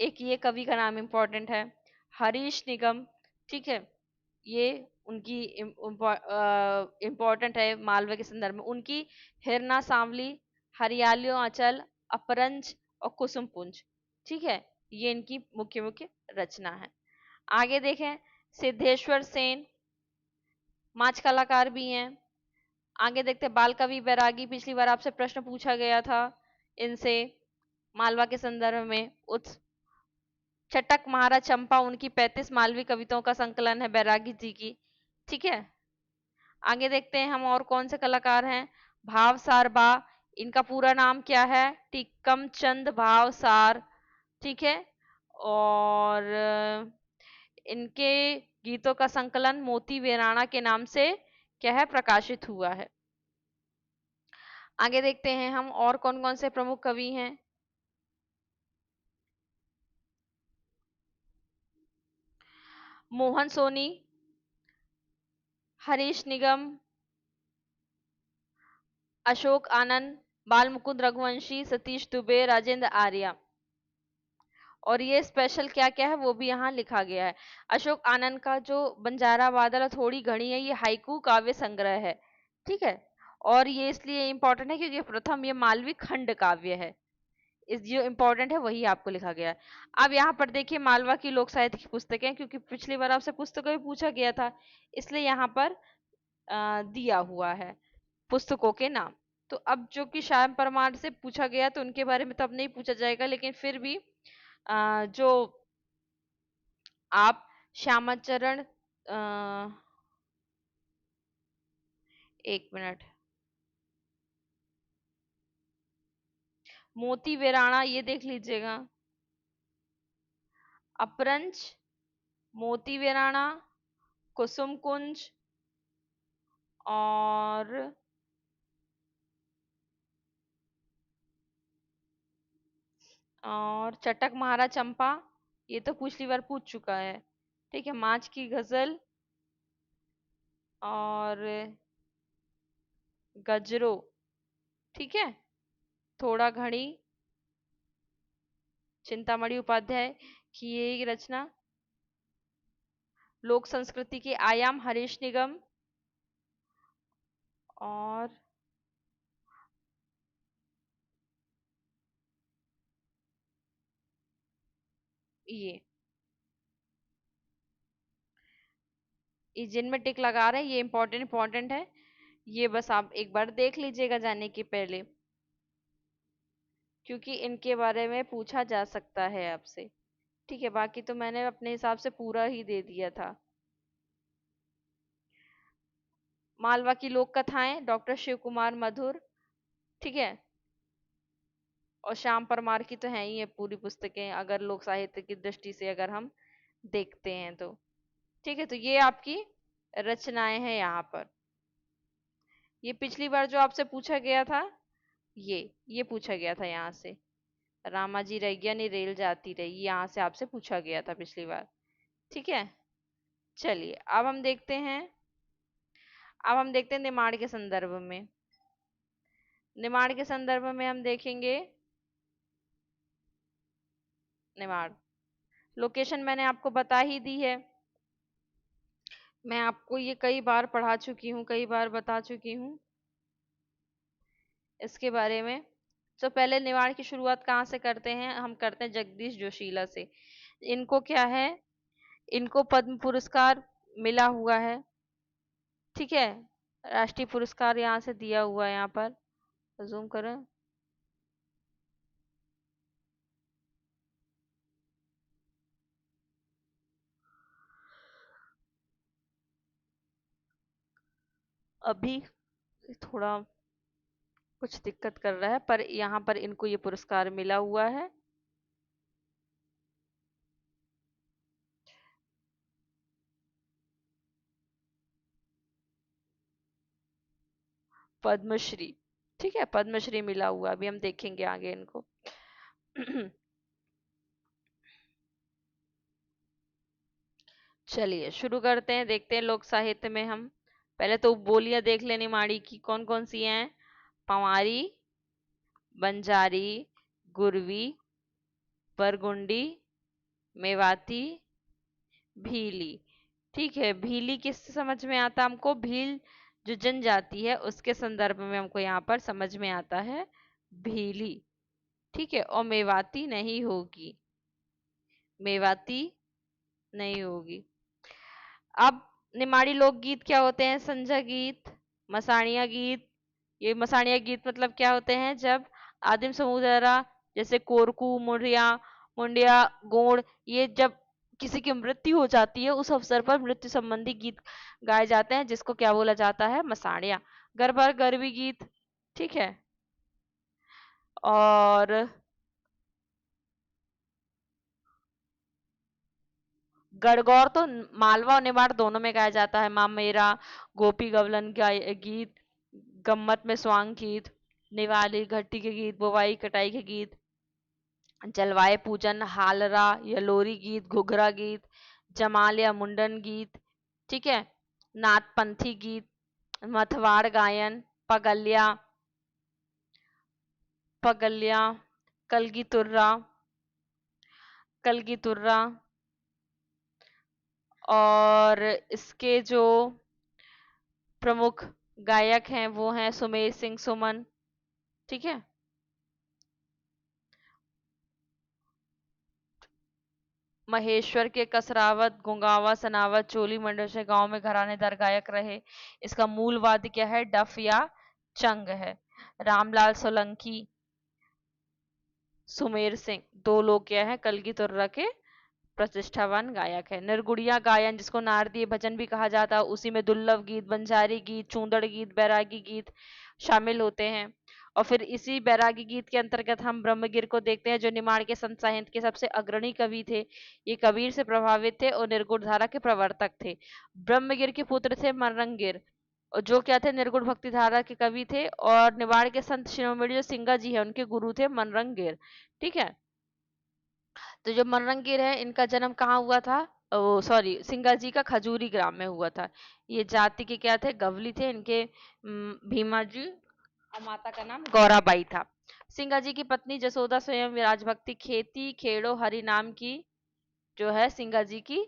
एक ये कवि का नाम इम्पोर्टेंट है, हरीश निगम। ठीक है, ये उनकी इम्पोर्टेंट है मालवा के संदर्भ में। उनकी हिरना सांवली, हरियालियों अचल, अपरंज और कुसुम पुंज। ठीक है, ये इनकी मुख्य मुख्य रचना है। आगे देखें, सिद्धेश्वर सेन माच कलाकार भी हैं। आगे देखते हैं बाल कवि बैरागी, पिछली बार आपसे प्रश्न पूछा गया था इनसे मालवा के संदर्भ में। उत्स चटक महाराज चंपा उनकी 35 मालवी कविताओं का संकलन है बैरागी जी की। ठीक है, आगे देखते हैं हम और कौन से कलाकार हैं। भावसार बा, इनका पूरा नाम क्या है, टिक्कम चंद भावसार। ठीक है, और इनके गीतों का संकलन मोती वीराणा के नाम से क्या है, प्रकाशित हुआ है। आगे देखते हैं हम और कौन कौन से प्रमुख कवि हैं। मोहन सोनी, हरीश निगम, अशोक आनंद, बाल मुकुंद रघुवंशी, सतीश दुबे, राजेंद्र आर्या। और ये स्पेशल क्या क्या है वो भी यहाँ लिखा गया है। अशोक आनंद का जो बंजारा बादल और थोड़ी घड़ी है, ये हाइकू काव्य संग्रह है। ठीक है, और ये इसलिए इम्पोर्टेंट है क्योंकि प्रथम ये मालवी खंड काव्य है। इस जो इम्पोर्टेंट है वही आपको लिखा गया है। अब यहाँ पर देखिए मालवा की लोक साहित्य की पुस्तकें, क्योंकि पिछली बार आपसे पुस्तकों में पूछा गया था इसलिए यहाँ पर दिया हुआ है पुस्तकों के नाम। तो अब जो कि श्याम परमार से पूछा गया तो उनके बारे में तो अब नहीं पूछा जाएगा, लेकिन फिर भी जो आप श्यामाचरण, एक मिनट, मोती वीराणा ये देख लीजिएगा। अपरंज, मोती वीराणा, कुसुम कुंज और चटक महाराज चंपा, ये तो पिछली बार पूछ चुका है। ठीक है, माच की गजल और गजरो। ठीक है, थोड़ा घड़ी, चिंतामणि उपाध्याय की ये रचना। लोक संस्कृति के आयाम, हरीश निगम। और ये ये जिनमें टिक लगा रहे हैं ये इम्पोर्टेंट इम्पोर्टेंट है, ये बस आप एक बार देख लीजिएगा जाने के पहले, क्योंकि इनके बारे में पूछा जा सकता है आपसे। ठीक है, बाकी तो मैंने अपने हिसाब से पूरा ही दे दिया था। मालवा की लोक कथाएं, डॉक्टर शिव कुमार मधुर। ठीक है, और श्याम परमार की तो है ही है पूरी पुस्तकें, अगर लोक साहित्य की दृष्टि से अगर हम देखते हैं तो। ठीक है, तो ये आपकी रचनाएं हैं यहाँ पर। ये पिछली बार जो आपसे पूछा गया था, ये पूछा गया था यहाँ से, रामाजी रैया नी रेल जाती रही, यहाँ से आपसे पूछा गया था पिछली बार। ठीक है, चलिए अब हम देखते हैं निमाड़ के संदर्भ में। निमाड़ के संदर्भ में हम देखेंगे, निमाड़ लोकेशन मैंने आपको बता ही दी है, मैं आपको ये कई बार पढ़ा चुकी हूँ, कई बार बता चुकी हूँ इसके बारे में। तो पहले निमाड़ की शुरुआत कहाँ से करते हैं, हम करते हैं जगदीश जोशीला से। इनको क्या है, इनको पद्म पुरस्कार मिला हुआ है। ठीक है, राष्ट्रीय पुरस्कार यहाँ से दिया हुआ है, यहाँ पर जूम करें। अभी थोड़ा कुछ दिक्कत कर रहा है, पर यहाँ पर इनको ये पुरस्कार मिला हुआ है। पद्मश्री, ठीक है, पद्मश्री मिला हुआ, अभी हम देखेंगे आगे इनको। चलिए शुरू करते हैं, देखते हैं लोक साहित्य में हम पहले तो बोलियां देख लेनी माड़ी की कौन कौन सी हैं। पंवारी, बंजारी, गुरवी, बरगुंडी, मेवाती, भीली। ठीक है, भीली किस समझ में आता हमको, भील जो जनजाति है उसके संदर्भ में हमको यहाँ पर समझ में आता है भीली। ठीक है, और मेवाती नहीं होगी, मेवाती नहीं होगी। अब निमाड़ी लोकगीत क्या होते हैं, संजा गीत, मसाणिया गीत। ये मसाणिया गीत मतलब क्या होते हैं, जब आदिम समूह द्वारा, जैसे कोरकू, मुंडिया मुंडिया, गोंड, ये जब किसी की मृत्यु हो जाती है उस अवसर पर मृत्यु संबंधी गीत गाए जाते हैं, जिसको क्या बोला जाता है, मसाणिया। गरबा गरबी गीत। ठीक है, और गणगौर तो मालवा और निमाड़ दोनों में गाया जाता है। माँ मेरा, गोपी गवलन गाय गीत, गम्मत में स्वांग गीत, निवाली घट्टी के गीत, बुवाई कटाई के गीत, जलवाए पूजन, हालरा या लोरी गीत, घुघरा गीत, जमाल या मुंडन गीत। ठीक है, नाथपंथी गीत, मथवाड़ गायन, पगल्या, पगल्या, कलगी तुर्रा, कलगी तुर्रा। और इसके जो प्रमुख गायक हैं वो हैं सुमेर सिंह सुमन। ठीक है, महेश्वर के कसरावत, गुंगावा, सनावत, चोली मंडोसे गांव में घरानेदार गायक रहे। इसका मूल वाद्य क्या है, डफ या चंग है। रामलाल सोलंकी, सुमेर सिंह, दो लोग क्या है, कलगी तुर्रा के प्रतिष्ठावान गायक है। निर्गुड़िया गायन, जिसको नारदीय भजन भी कहा जाता है, उसी में दुर्लभ गीत, बंजारी गीत, चूंदड़ गीत, बैरागी गीत शामिल होते हैं। और फिर इसी बैरागी गीत के अंतर्गत हम ब्रह्मगिर को देखते हैं, जो निमाड़ के संत साहित्य के सबसे अग्रणी कवि थे। ये कबीर से प्रभावित थे और निर्गुण धारा के प्रवर्तक थे। ब्रह्मगिर के पुत्र थे मनरंगिर, और जो क्या थे, निर्गुण भक्ति धारा के कवि थे। और निमाड़ के संत शिरोमणि जो सिंगा जी है उनके गुरु थे मनरंगिर। ठीक है, तो जो मनरंगीर है इनका जन्म कहाँ हुआ था, ओ सॉरी, सिंगा जी का खजूरी ग्राम में हुआ था। ये जाति के क्या थे, गवली थे। इनके भीमा जी और माता का नाम गौराबाई था। सिंगा जी की पत्नी जसोदा स्वयं राजभक्ति, खेती खेड़ो हरि नाम की जो है सिंगा जी की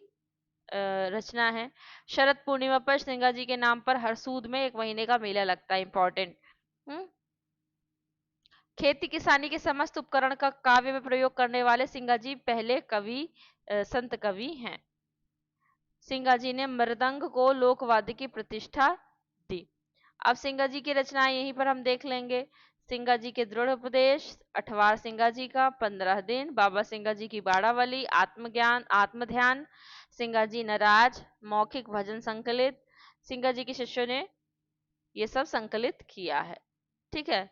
रचना है। शरद पूर्णिमा पर सिंगा जी के नाम पर हरसूद में एक महीने का मेला लगता है, इंपॉर्टेंट। खेती किसानी के समस्त उपकरण का काव्य में प्रयोग करने वाले सिंगाजी पहले कवि संत कवि हैं। सिंगाजी ने मृदंग को लोकवाद्य की प्रतिष्ठा दी। अब सिंगाजी की रचनाएं यहीं पर हम देख लेंगे। सिंगाजी के दृढ़ उपदेश, अठवार सिंगाजी का 15 दिन, बाबा सिंगाजी की बाड़ावली, आत्मज्ञान आत्मध्यान, सिंगाजी नराज, मौखिक भजन संकलित, सिंगाजी के शिष्यों ने ये सब संकलित किया है। ठीक है।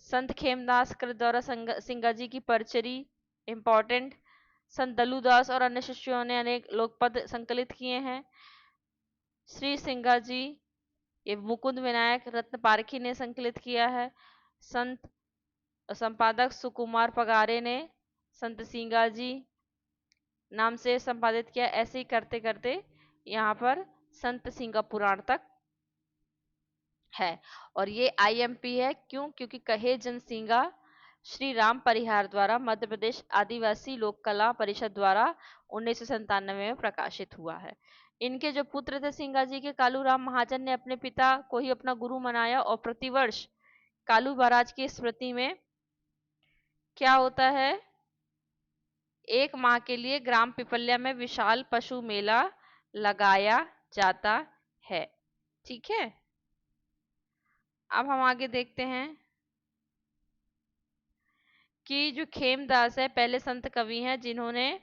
संत खेमदास कृत द्वारा सिंगाजी की परचरी इंपॉर्टेंट। संत दलुदास और अन्य शिष्यों ने अनेक लोकपद संकलित किए हैं। श्री सिंगाजी ये मुकुंद विनायक रत्न पारखी ने संकलित किया है। संत संपादक सुकुमार पगारे ने संत सिंगाजी नाम से संपादित किया। ऐसे ही करते करते यहाँ पर संत सिंगा पुराण तक है। और ये आईएमपी है, क्यों? क्योंकि कहे जन सिंगा श्री राम परिहार द्वारा मध्य प्रदेश आदिवासी लोक कला परिषद द्वारा 1997 में प्रकाशित हुआ है। इनके जो पुत्र थे सिंगाजी के, कालूराम महाजन ने अपने पिता को ही अपना गुरु मनाया और प्रतिवर्ष कालू महाराज की स्मृति में क्या होता है, 1 माह के लिए ग्राम पिपल्या में विशाल पशु मेला लगाया जाता है। ठीक है। अब हम आगे देखते हैं कि जो खेमदास है पहले संत कवि हैं जिन्होंने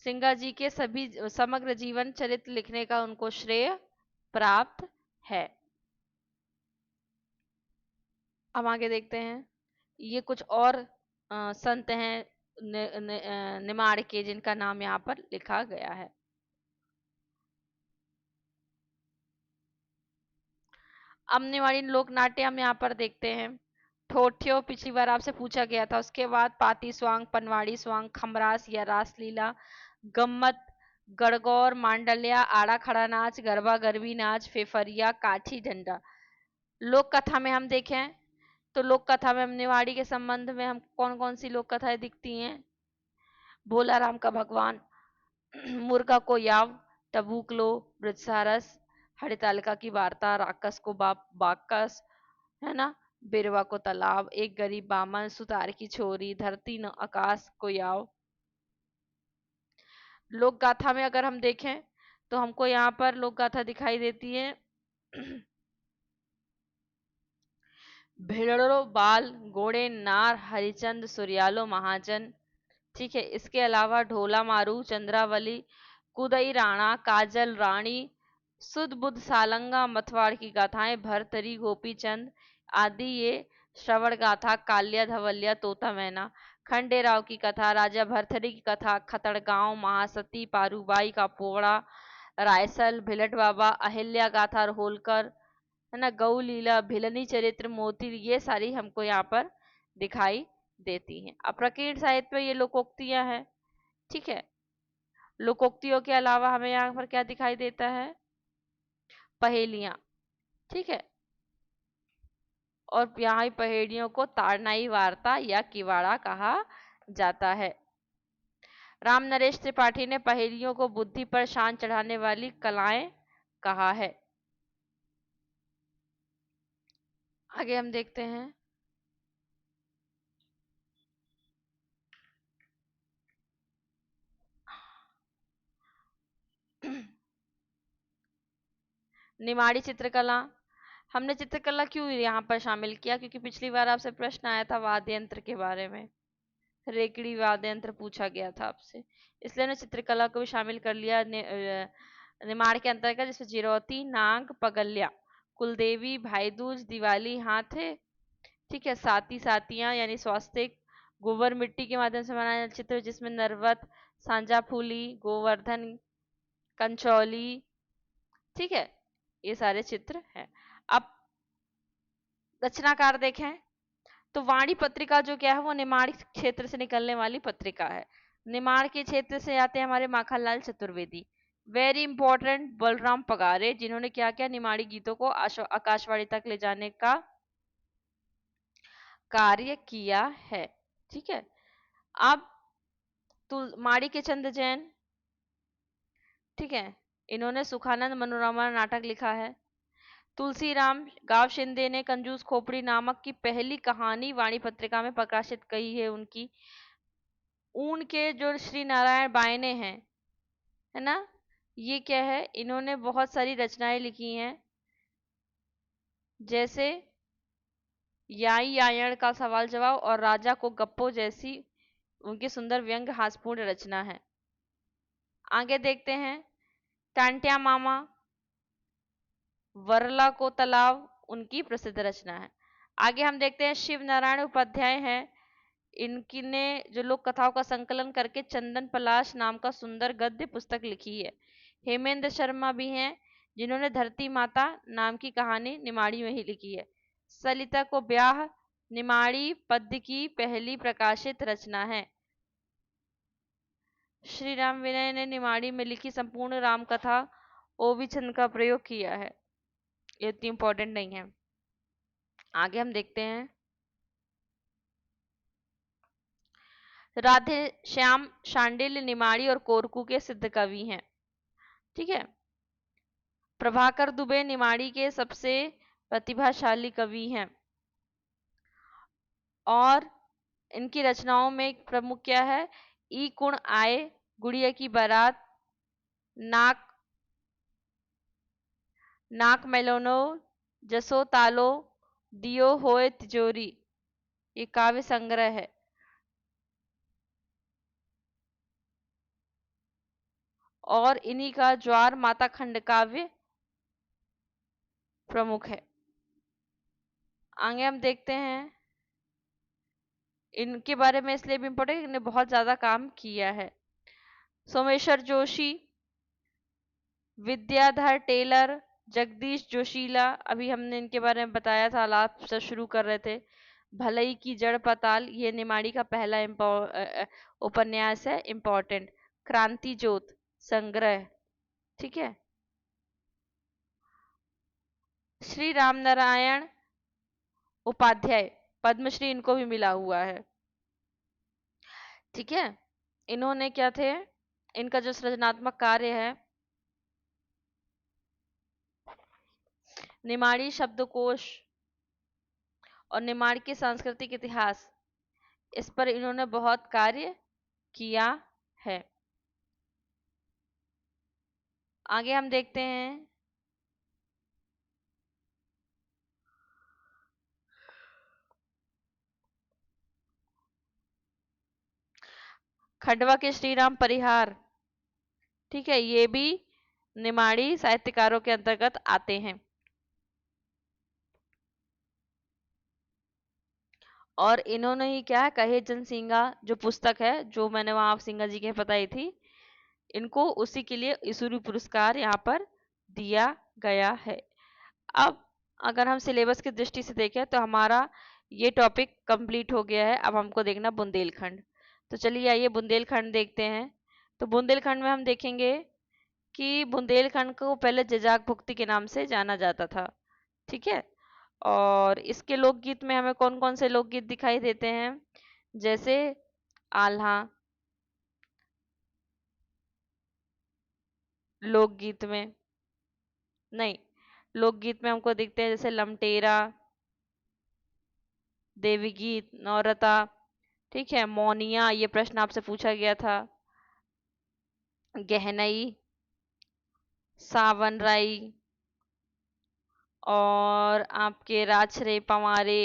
सिंगाजी के सभी समग्र जीवन चरित्र लिखने का उनको श्रेय प्राप्त है। अब आगे देखते हैं, ये कुछ और संत हैं निमाड़ के जिनका नाम यहाँ पर लिखा गया है। अब निमाड़ी लोक नाट्य हम यहाँ पर देखते हैं। ठोठ्यो पिछली बार आपसे पूछा गया था। उसके बाद पाती स्वांग, पनवाड़ी स्वांग, खमरास या रासलीला, गम्मत, गणगौर, मांडल्या, आड़ा खड़ा नाच, गरबा गरबी नाच, फेफरिया, काठी डंडा। लोक कथा में हम देखें तो लोक कथा में हम निवाड़ी के संबंध में हम कौन कौन सी लोक कथाएं दिखती हैं? भोला राम का भगवान, मुर्गा को याव, टबूक लो, ब्रजसारस, हरितालिका की वार्ता, राक्षस को बाकस, है ना, बिरवा को तालाब, एक गरीब बामन, सुतार की छोरी, धरती न आकाश को याव। लोक गाथा में अगर हम देखें तो हमको यहाँ पर लोक गाथा दिखाई देती है भिड़ो बाल, गोड़े नार, हरिचंद, सुरियालो महाजन। ठीक है। इसके अलावा ढोला मारू, चंद्रावली, कुदई राणा, काजल रानी, सुध बुध सालंगा, मथवाड़ की गाथाएं, भरतरी, गोपीचंद आदि ये श्रवण गाथा, काल्या धवल्या, तोता मैना, खंडेराव की कथा, राजा भरथरी की कथा, खतड़गांव, महासती, पारूबाई का पोवड़ा, रायसल, भिलट बाबा, अहिल्या गाथा, होलकर, है ना, गौ लीला, भिलनी चरित्र, मोती, ये सारी हमको यहाँ पर दिखाई देती हैं। अपराकीर्त साहित्य में ये लोकोक्तियां हैं। ठीक है। लोकोक्तियों के अलावा हमें यहाँ पर क्या दिखाई देता है? पहेलियां। ठीक है। और यहाँ पहेलियों को ताड़नाई वार्ता या किवाड़ा कहा जाता है। राम नरेश त्रिपाठी ने पहेलियों को बुद्धि पर शान चढ़ाने वाली कलाएं कहा है। आगे हम देखते हैं, निमाड़ी चित्रकला। हमने चित्रकला क्यों यहाँ पर शामिल किया? क्योंकि पिछली बार आपसे प्रश्न आया था वाद्य यंत्र के बारे में, रेकड़ी वाद्य यंत्र पूछा गया था आपसे, इसलिए ने चित्रकला को भी शामिल कर लिया निमाड़ के अंतर्गत, जिसमें जिरौती, नाग, पगल्या, कुलदेवी, भाईदूज, दिवाली, हाथ है। ठीक है। साती सातियां यानी स्वास्तिक, गोबर मिट्टी के माध्यम से बनाए चित्र जिसमें नरवत, सांझा फूली, गोवर्धन, कंचौली। ठीक है। ये सारे चित्र हैं। अब रचनाकार देखें तो वाणी पत्रिका जो क्या है वो निमाड़ क्षेत्र से निकलने वाली पत्रिका है। निमाड़ के क्षेत्र से आते हैं हमारे माखनलाल चतुर्वेदी, वेरी इंपॉर्टेंट, बलराम पगारे, जिन्होंने क्या किया, निमाड़ी गीतों को आकाशवाणी तक ले जाने का कार्य किया है। ठीक है। अब माड़ी के चंद जैन, ठीक है, इन्होंने सुखानंद मनोरमा नाटक लिखा है। तुलसीराम गांव शिंदे ने कंजूस खोपड़ी नामक की पहली कहानी वाणी पत्रिका में प्रकाशित की है उनकी। ऊन के जो श्री नारायण बायने हैं है ना। ये क्या है, इन्होंने बहुत सारी रचनाएं लिखी हैं, जैसे याई यायण का सवाल जवाब और राजा को गप्पो जैसी उनकी सुंदर व्यंग हास्यपूर्ण रचना है। आगे देखते हैं, टांटिया मामा, वरला को तालाब उनकी प्रसिद्ध रचना है। आगे हम देखते हैं, शिव नारायण उपाध्याय हैं, इनकी ने जो लोक कथाओं का संकलन करके चंदन पलाश नाम का सुंदर गद्य पुस्तक लिखी है। हेमेंद्र शर्मा भी हैं, जिन्होंने धरती माता नाम की कहानी निमाड़ी में ही लिखी है। सलिता को ब्याह निमाड़ी पद्य की पहली प्रकाशित रचना है। श्री राम विनय ने निमाड़ी में लिखी संपूर्ण राम कथा ओवी छंद का प्रयोग किया है। ये इतनी इंपॉर्टेंट नहीं है। आगे हम देखते हैं, राधे श्याम शांडिल्य निमाड़ी और कोरकू के सिद्ध कवि हैं। ठीक है। प्रभाकर दुबे निमाड़ी के सबसे प्रतिभाशाली कवि हैं, और इनकी रचनाओं में एक प्रमुख क्या है, ई कुण आए, गुड़िया की बारात, नाक नाक मेलोनो, जसो तालो, दियो होए तिजोरी, ये काव्य संग्रह है। और इन्हीं का ज्वार माता खंड काव्य प्रमुख है। आगे हम देखते हैं, इनके बारे में इसलिए भी इम्पोर्टेंट, इन्होंने बहुत ज्यादा काम किया है। सोमेश्वर जोशी, विद्याधर टेलर, जगदीश जोशीला, अभी हमने इनके बारे में बताया था, आलाप से शुरू कर रहे थे। भलई की जड़ पताल, ये निमाड़ी का पहला उपन्यास है, इम्पोर्टेंट। क्रांति ज्योत संग्रह, ठीक है। श्री राम नारायण उपाध्याय, पद्मश्री इनको भी मिला हुआ है। ठीक है। इन्होंने क्या थे, इनका जो सृजनात्मक कार्य है, निमाड़ी शब्दकोश और निमाड़ के सांस्कृतिक इतिहास, इस पर इन्होंने बहुत कार्य किया है। आगे हम देखते हैं, खंडवा के श्री राम परिहार, ठीक है, ये भी निमाड़ी साहित्यकारों के अंतर्गत आते हैं। और इन्होंने ही क्या है, कहे जनसिंगा जो पुस्तक है, जो मैंने वहां सिंगा जी के बताई थी, इनको उसी के लिए ईश्वरी पुरस्कार यहाँ पर दिया गया है। अब अगर हम सिलेबस की दृष्टि से देखें तो हमारा ये टॉपिक कंप्लीट हो गया है। अब हमको देखना बुंदेलखंड। तो चलिए आइए बुंदेलखंड देखते हैं। तो बुंदेलखंड में हम देखेंगे कि बुंदेलखंड को पहले जजाक भुक्ति के नाम से जाना जाता था। ठीक है। और इसके लोकगीत में हमें कौन कौन से लोकगीत दिखाई देते हैं, जैसे आल्हा, लोकगीत में नहीं, लोकगीत में हमको दिखते हैं जैसे लमटेरा, देवी गीत, नौरता, ठीक है, मौनिया, ये प्रश्न आपसे पूछा गया था, गहनई, सावन राई, और आपके राछरे पवारे,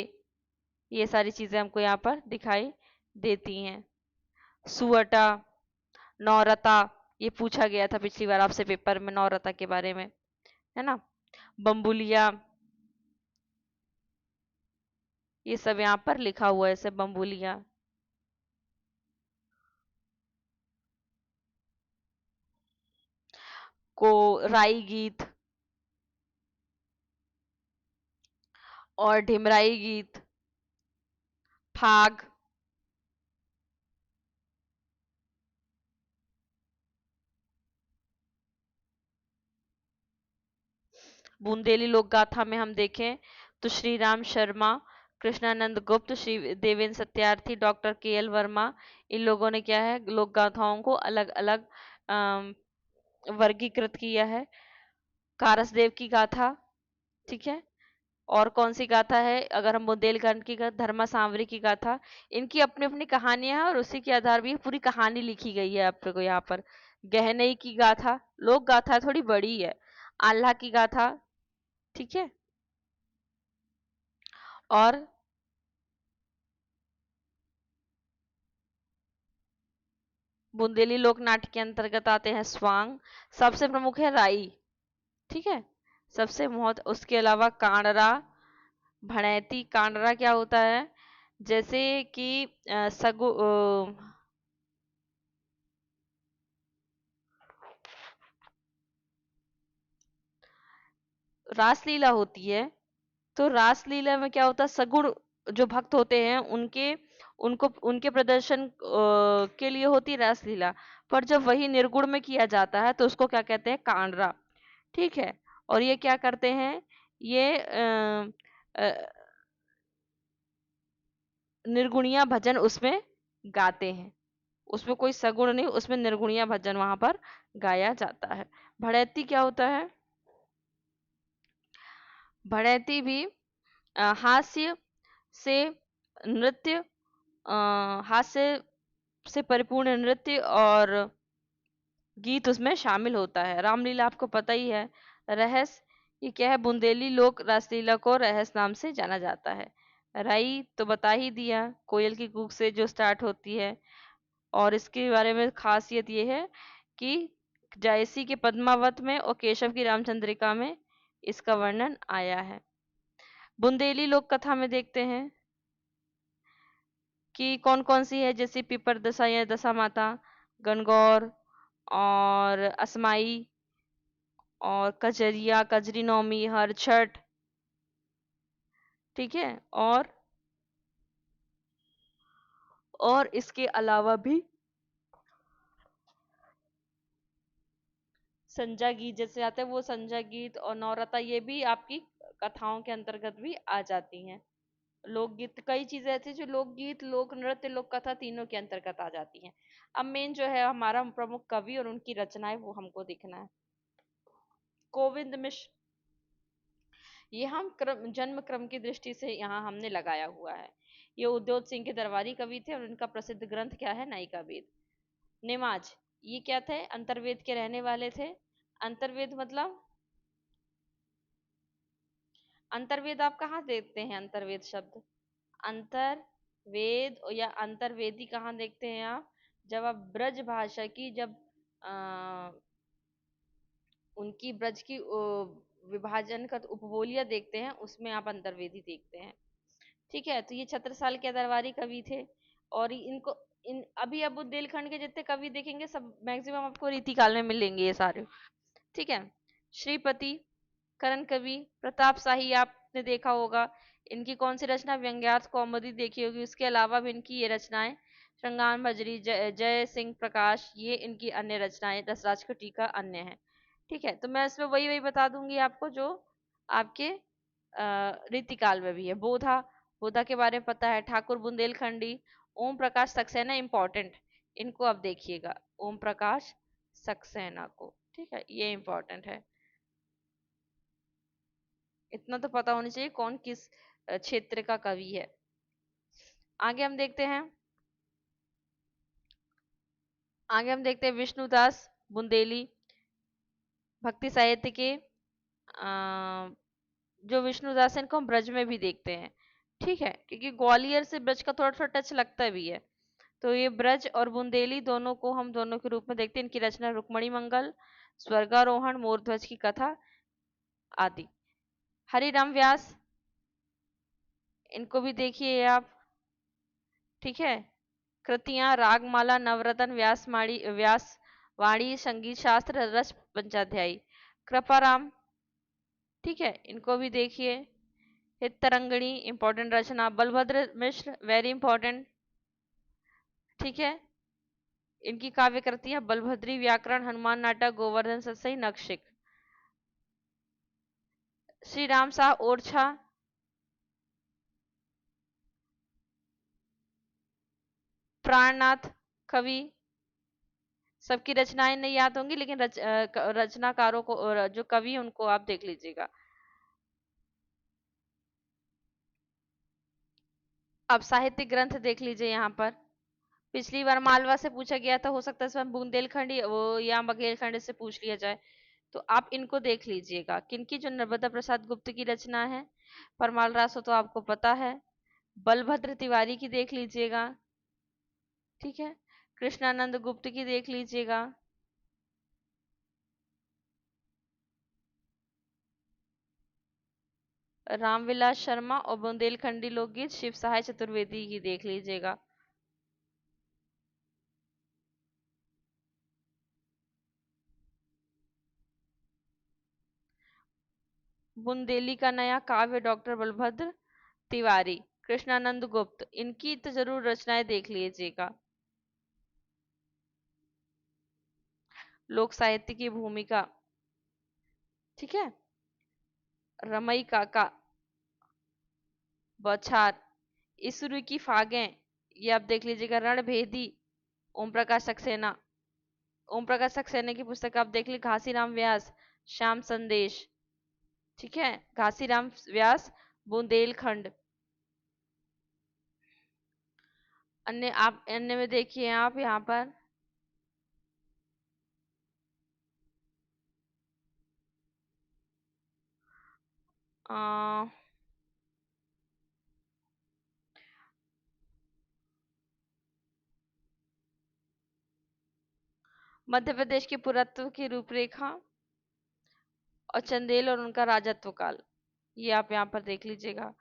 ये सारी चीजें हमको यहाँ पर दिखाई देती हैं। सुअटा, नौरता, ये पूछा गया था पिछली बार आपसे पेपर में नौरता के बारे में, है ना। बम्बुलिया, ये सब यहाँ पर लिखा हुआ है, ऐसे बम्बुलिया। को राई गीत और ढिमराई गीत, फाग, बुंदेली लोक गाथा में हम देखें तो श्री राम शर्मा, कृष्णानंद गुप्त, श्री देवेंद्र सत्यार्थी, डॉक्टर के.एल. वर्मा, इन लोगों ने क्या है, लोक गाथाओं को अलग अलग वर्गीकृत किया है। कारसदेव की गाथा, ठीक है। और कौन सी गाथा है, अगर हम बुंदेलखंड की धर्मा सांवरी की गाथा, इनकी अपनी अपनी कहानियां हैं और उसी के आधार भी पूरी कहानी लिखी गई है आपको यहाँ पर गहनई की गाथा, लोक गाथा थोड़ी बड़ी है। आल्हा की गाथा, ठीक है। और बुंदेली लोक नाट्य के अंतर्गत आते हैं स्वांग, सबसे प्रमुख है राई, ठीक है, सबसे बहुत। उसके अलावा कांडरा, भणैती। कांडरा क्या होता है? जैसे कि सगु रासलीला होती है, तो रासलीला में क्या होता है, सगुण जो भक्त होते हैं उनके उनको उनके प्रदर्शन के लिए होती है रासलीला। पर जब वही निर्गुण में किया जाता है तो उसको क्या कहते हैं, कांडरा, ठीक है। और ये क्या करते हैं, ये अ, निर्गुणिया भजन उसमें गाते हैं, उसमें कोई सगुण नहीं, उसमें निर्गुणिया भजन वहां पर गाया जाता है। भड़ैती क्या होता है? भड़ैती भी हास्य से नृत्य, हास्य से परिपूर्ण नृत्य और गीत उसमें शामिल होता है। रामलीला आपको पता ही है। रहस्य, ये क्या है, बुंदेली लोक रासलीला को रहस्य नाम से जाना जाता है। राई तो बता ही दिया, कोयल की कूक से जो स्टार्ट होती है। और इसके बारे में खासियत ये है कि जायसी के पद्मावत में और केशव की रामचंद्रिका में इसका वर्णन आया है। बुंदेली लोक कथा में देखते हैं कि कौन कौन सी है, जैसे पिपर दशा या दशा माता, गणगौर और असमाई और कजरिया, कजरी नौमी, हर छठ, ठीक है। और इसके अलावा भी संजा गीत जैसे आते हैं, वो संजा गीत और नौरता, ये भी आपकी कथाओं के अंतर्गत भी आ जाती हैं। लोकगीत, कई चीजें ऐसी जो लोकगीत, लोक नृत्य, लोक कथा तीनों के अंतर्गत आ जाती हैं। अब मेन जो है हमारा प्रमुख कवि और उनकी रचनाएं, वो हमको देखना है। गोविंद मिश्र, ये हम क्रम, जन्म क्रम की दृष्टि से यहाँ हमने लगाया हुआ है। ये उद्योग सिंह के दरबारी कवि थे और इनका प्रसिद्ध ग्रंथ क्या है, नायिका वेद। नेमाज, ये क्या थे, अंतर्वेद के रहने वाले थे। अंतर्वेद मतलब, अंतर्वेद आप कहाँ देखते हैं, अंतर्वेद शब्द, अंतर्वेद या अंतर्वेदी कहाँ देखते हैं आप? जब आप ब्रज भाषा की, जब आ, उनकी ब्रज की विभाजन का उपबोलियां देखते हैं, उसमें आप अंतर्वेदी देखते हैं, ठीक है। तो ये छत्रसाल के दरबारी कवि थे। और इनको इन अभी अब बुंदेलखंड के जितने कवि देखेंगे सब मैक्सिमम आपको रीतिकाल में मिलेंगे ये सारे, ठीक है। श्रीपति, करण कवि, प्रताप शाही आपने देखा होगा। इनकी कौन सी रचना, व्यंग्यार्थ कौमुदी देखी होगी। उसके अलावा भी इनकी ये रचनाएं श्रृंगार भजरी, जय सिंह प्रकाश, ये इनकी अन्य रचनाएं, रसराज का टीका अन्य है, ठीक है। तो मैं इसमें वही वही बता दूंगी आपको जो आपके रीतिकाल में भी है। बोधा, बोधा के बारे में पता है। ठाकुर बुंदेलखंडी, ओम प्रकाश सक्सेना, इंपॉर्टेंट, इनको आप देखिएगा, ओम प्रकाश सक्सेना को, ठीक है, ये इंपॉर्टेंट है। इतना तो पता होनी चाहिए कौन किस क्षेत्र का कवि है। आगे हम देखते हैं, आगे हम देखते हैं विष्णुदास बुंदेली, भक्ति साहित्य के जो विष्णुदास है, इनको हम ब्रज में भी देखते हैं, ठीक है, क्योंकि ग्वालियर से ब्रज का थोड़ा थोड़ा टच लगता भी है। तो ये ब्रज और बुंदेली दोनों को हम दोनों के रूप में देखते हैं। इनकी रचना रुक्मणी मंगल, स्वर्गारोहण, मोरध्वज की कथा आदि। हरिराम व्यास, इनको भी देखिए आप, ठीक है। कृतियां, रागमाला, नवरत्न, व्यास वाणी, संगीत शास्त्र, रस पंचाध्यायी। कृपाराम, ठीक है, इनको भी देखिए। हितरंगिणी, इंपॉर्टेंट रचना। बलभद्र मिश्र, वेरी इंपॉर्टेंट, ठीक है। इनकी काव्य कृतियां बलभद्री व्याकरण, हनुमान नाटक, गोवर्धन सतसई, नखशिख। श्री राम शाह ओरछा, प्राणनाथ कवि, सबकी रचनाएं नहीं याद होंगी लेकिन रचनाकारों को जो कवि हैं, उनको आप देख लीजिएगा। अब साहित्यिक ग्रंथ देख लीजिए यहाँ पर। पिछली बार मालवा से पूछा गया था, हो सकता है इस बार बुंदेलखंड वो या बघेलखंड से पूछ लिया जाए। तो आप इनको देख लीजिएगा, किनकी, जो नर्मदा प्रसाद गुप्त की रचना है। परमाल रासो तो आपको पता है। बलभद्र तिवारी की देख लीजिएगा, ठीक है। कृष्णानंद गुप्त की देख लीजिएगा। रामविलास शर्मा और बुंदेलखंडी लोकगीत शिव सहाय चतुर्वेदी की देख लीजिएगा। बुंदेली का नया काव्य डॉक्टर बलभद्र तिवारी, कृष्णानंद गुप्त, इनकी तो जरूर रचनाएं देख लीजिएगा। लोक साहित्य की भूमिका, ठीक है। रमई काका, बौछार, ईसुरी की फागें, ये आप देख लीजिएगा। रणभेदी, ओम प्रकाश सक्सेना, ओम प्रकाश सक्सेना की पुस्तक आप देख ली। घासीराम व्यास, श्याम संदेश, ठीक है। घासीराम व्यास, बुंदेलखंड। अन्य, आप अन्य में देखिए आप यहाँ पर आ, मध्य प्रदेश के पुरातत्व की रूपरेखा और चंदेल और उनका राजत्व काल, ये आप यहाँ पर देख लीजिएगा।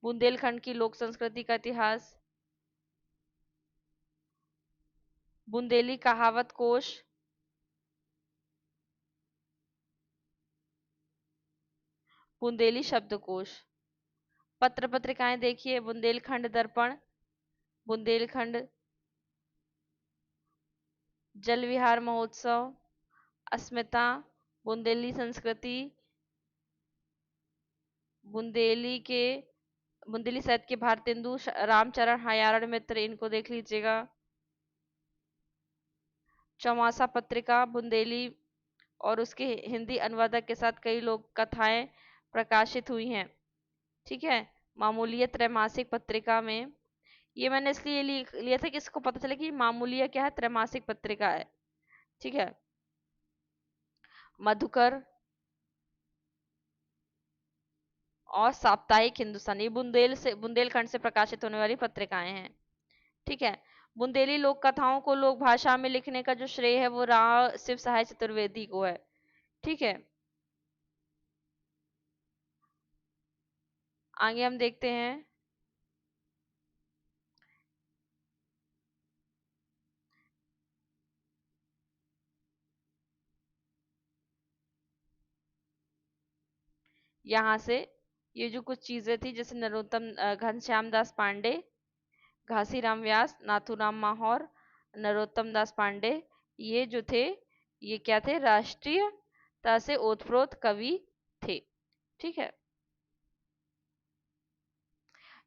बुंदेलखंड की लोक संस्कृति का इतिहास, बुंदेली कहावत कोश, बुंदेली शब्दकोश। पत्र पत्रिकाएं देखिए, बुंदेलखंड दर्पण, बुंदेलखंड जल विहार महोत्सव, अस्मिता, बुंदेली संस्कृति, बुंदेली के बुंदेली साहित्य के भारतेंदु रामचरण हयारण मित्र, इनको देख लीजिएगा। चौमासा पत्रिका बुंदेली और उसके हिंदी अनुवादक के साथ कई लोक कथाएं प्रकाशित हुई हैं, ठीक है। मामूलियत त्रैमासिक पत्रिका में, ये मैंने इसलिए लिया था कि इसको पता चले कि मामूलिया क्या है, त्रैमासिक पत्रिका है, ठीक है। मधुकर और साप्ताहिक हिंदुस्तान, ये बुंदेलखंड से प्रकाशित होने वाली पत्रिकाएं हैं, ठीक है। बुंदेली लोक कथाओं को लोक भाषा में लिखने का जो श्रेय है वो राव शिव सहाय चतुर्वेदी को है, ठीक है। आगे हम देखते हैं। यहाँ से ये जो कुछ चीजें थी, जैसे नरोत्तम घनश्याम दास पांडे, घासीराम व्यास, नाथूराम माहौर, नरोत्तम दास पांडे, ये जो थे, ये क्या थे, राष्ट्रीयता से ओतप्रोत कवि थे, ठीक है।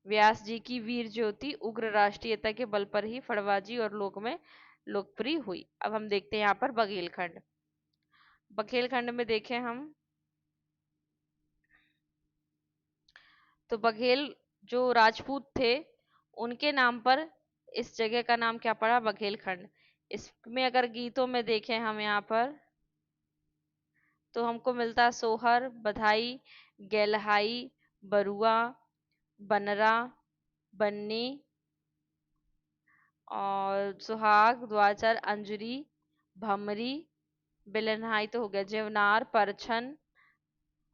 व्यास जी की वीर ज्योति उग्र राष्ट्रीयता के बल पर ही फड़वाजी और लोक में लोकप्रिय हुई। अब हम देखते हैं यहाँ पर बघेलखंड। बघेलखंड में देखें हम, तो बघेल जो राजपूत थे, उनके नाम पर इस जगह का नाम क्या पड़ा, बघेलखंड। इसमें अगर गीतों में देखें हम यहाँ पर, तो हमको मिलता है सोहर, बधाई, गेलहाई, बरुआ, बनरा, बन्नी और सुहाग, द्वाचर, अंजरी, भमरी, बिलनहाई तो हो गया, जेवनार, परछन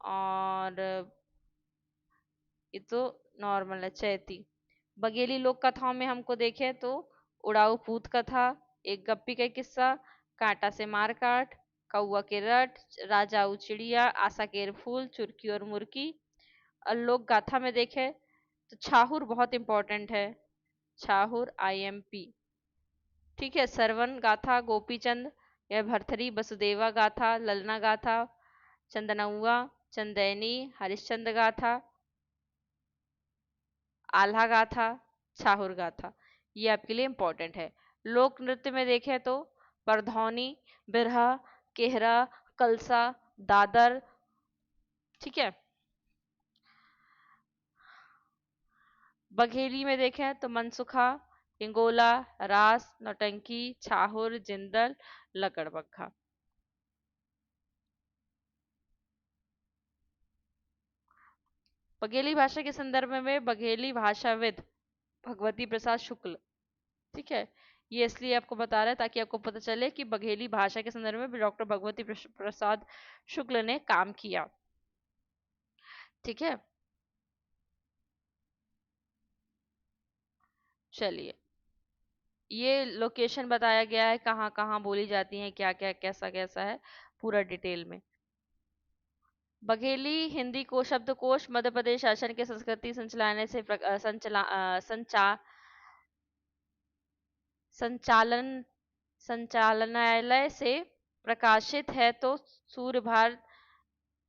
और ये तो नॉर्मल है, चैती। बघेली लोक कथाओं में हमको देखें तो उड़ाऊ पूत कथा, एक गप्पी का किस्सा, कांटा से मार काट, कौआ के रट, राजाऊ चिड़िया, आशा केर फूल, चुरकी और मुर्की। और लोक गाथा में देखें तो छाहुर बहुत इंपॉर्टेंट है, छाहुर आईएमपी, ठीक है। सरवन गाथा, गोपीचंद या भरथरी, वसुदेवा गाथा, ललना गाथा, चंदनउआ, चंदैनी, हरिश्चंद्र गाथा, आल्हा गाथा, छाहुर गाथा, ये आपके लिए इंपॉर्टेंट है। लोक नृत्य में देखें तो परधौनी, बिरहा, केहरा, कलसा, दादर, ठीक है। बघेली में देखें तो मनसुखा, इंगोला, रास, नौटंकी, छाहुर, जिंदल, लकड़बग्घा। बघेली भाषा के संदर्भ में बघेली भाषाविद भगवती प्रसाद शुक्ल, ठीक है, ये इसलिए आपको बता रहा है ताकि आपको पता चले कि बघेली भाषा के संदर्भ में डॉक्टर भगवती प्रसाद शुक्ल ने काम किया। ठीक है, चलिए, ये लोकेशन बताया गया है, कहाँ कहाँ बोली जाती है, क्या क्या कैसा कैसा है, पूरा डिटेल में। बघेली हिंदी को शब्दकोश मध्य प्रदेश शासन के संस्कृति संचालनालय से संचालन संचालनालय से प्रकाशित है, तो सूर्यभार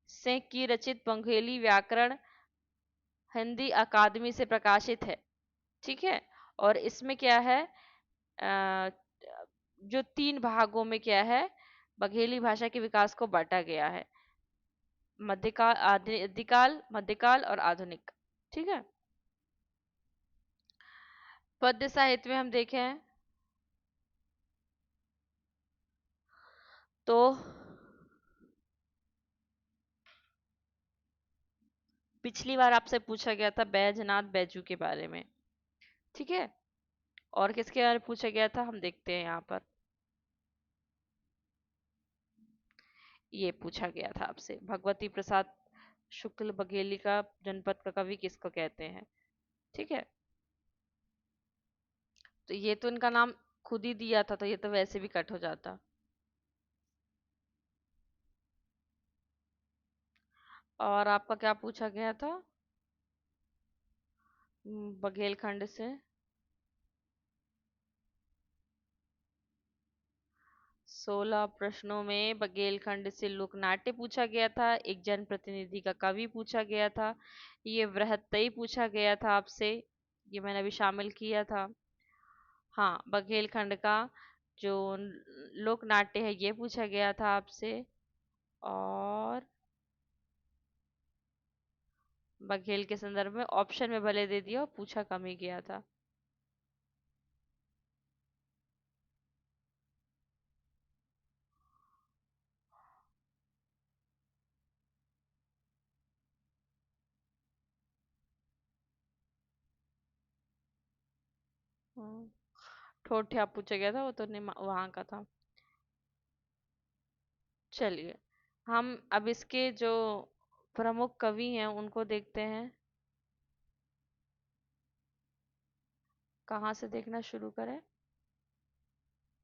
से की रचित बघेली व्याकरण हिंदी अकादमी से प्रकाशित है। ठीक है, और इसमें क्या है, अ, जो 3 भागों में क्या है, बघेली भाषा के विकास को बांटा गया है, मध्यकाल, आदिकाल, मध्यकाल और आधुनिक। ठीक है, पद्य साहित्य में हम देखें तो पिछली बार आपसे पूछा गया था बैजनाथ बैजू के बारे में। ठीक है, और किसके बारे में पूछा गया था, हम देखते हैं यहाँ पर। ये पूछा गया था आपसे, भगवती प्रसाद शुक्ल बघेली का जनपद का कवि किसको कहते हैं। ठीक है, तो ये तो इनका नाम खुद ही दिया था, तो ये तो वैसे भी कट हो जाता। और आपका क्या पूछा गया था, बघेलखंड से 16 प्रश्नों में बघेलखंड से लोकनाट्य पूछा गया था, एक जनप्रतिनिधि का कवि पूछा गया था, ये वृहत्तई पूछा गया था आपसे, ये मैंने अभी शामिल किया था। हाँ, बघेलखंड का जो लोकनाट्य है ये पूछा गया था आपसे, और बघेल के संदर्भ में ऑप्शन में भले दे दिया और पूछा कम ही गया था। हम्म, ठोठिया पूछा गया था, वो तो वहां का था। चलिए, हम अब इसके जो प्रमुख कवि हैं उनको देखते हैं। कहाँ से देखना शुरू करें,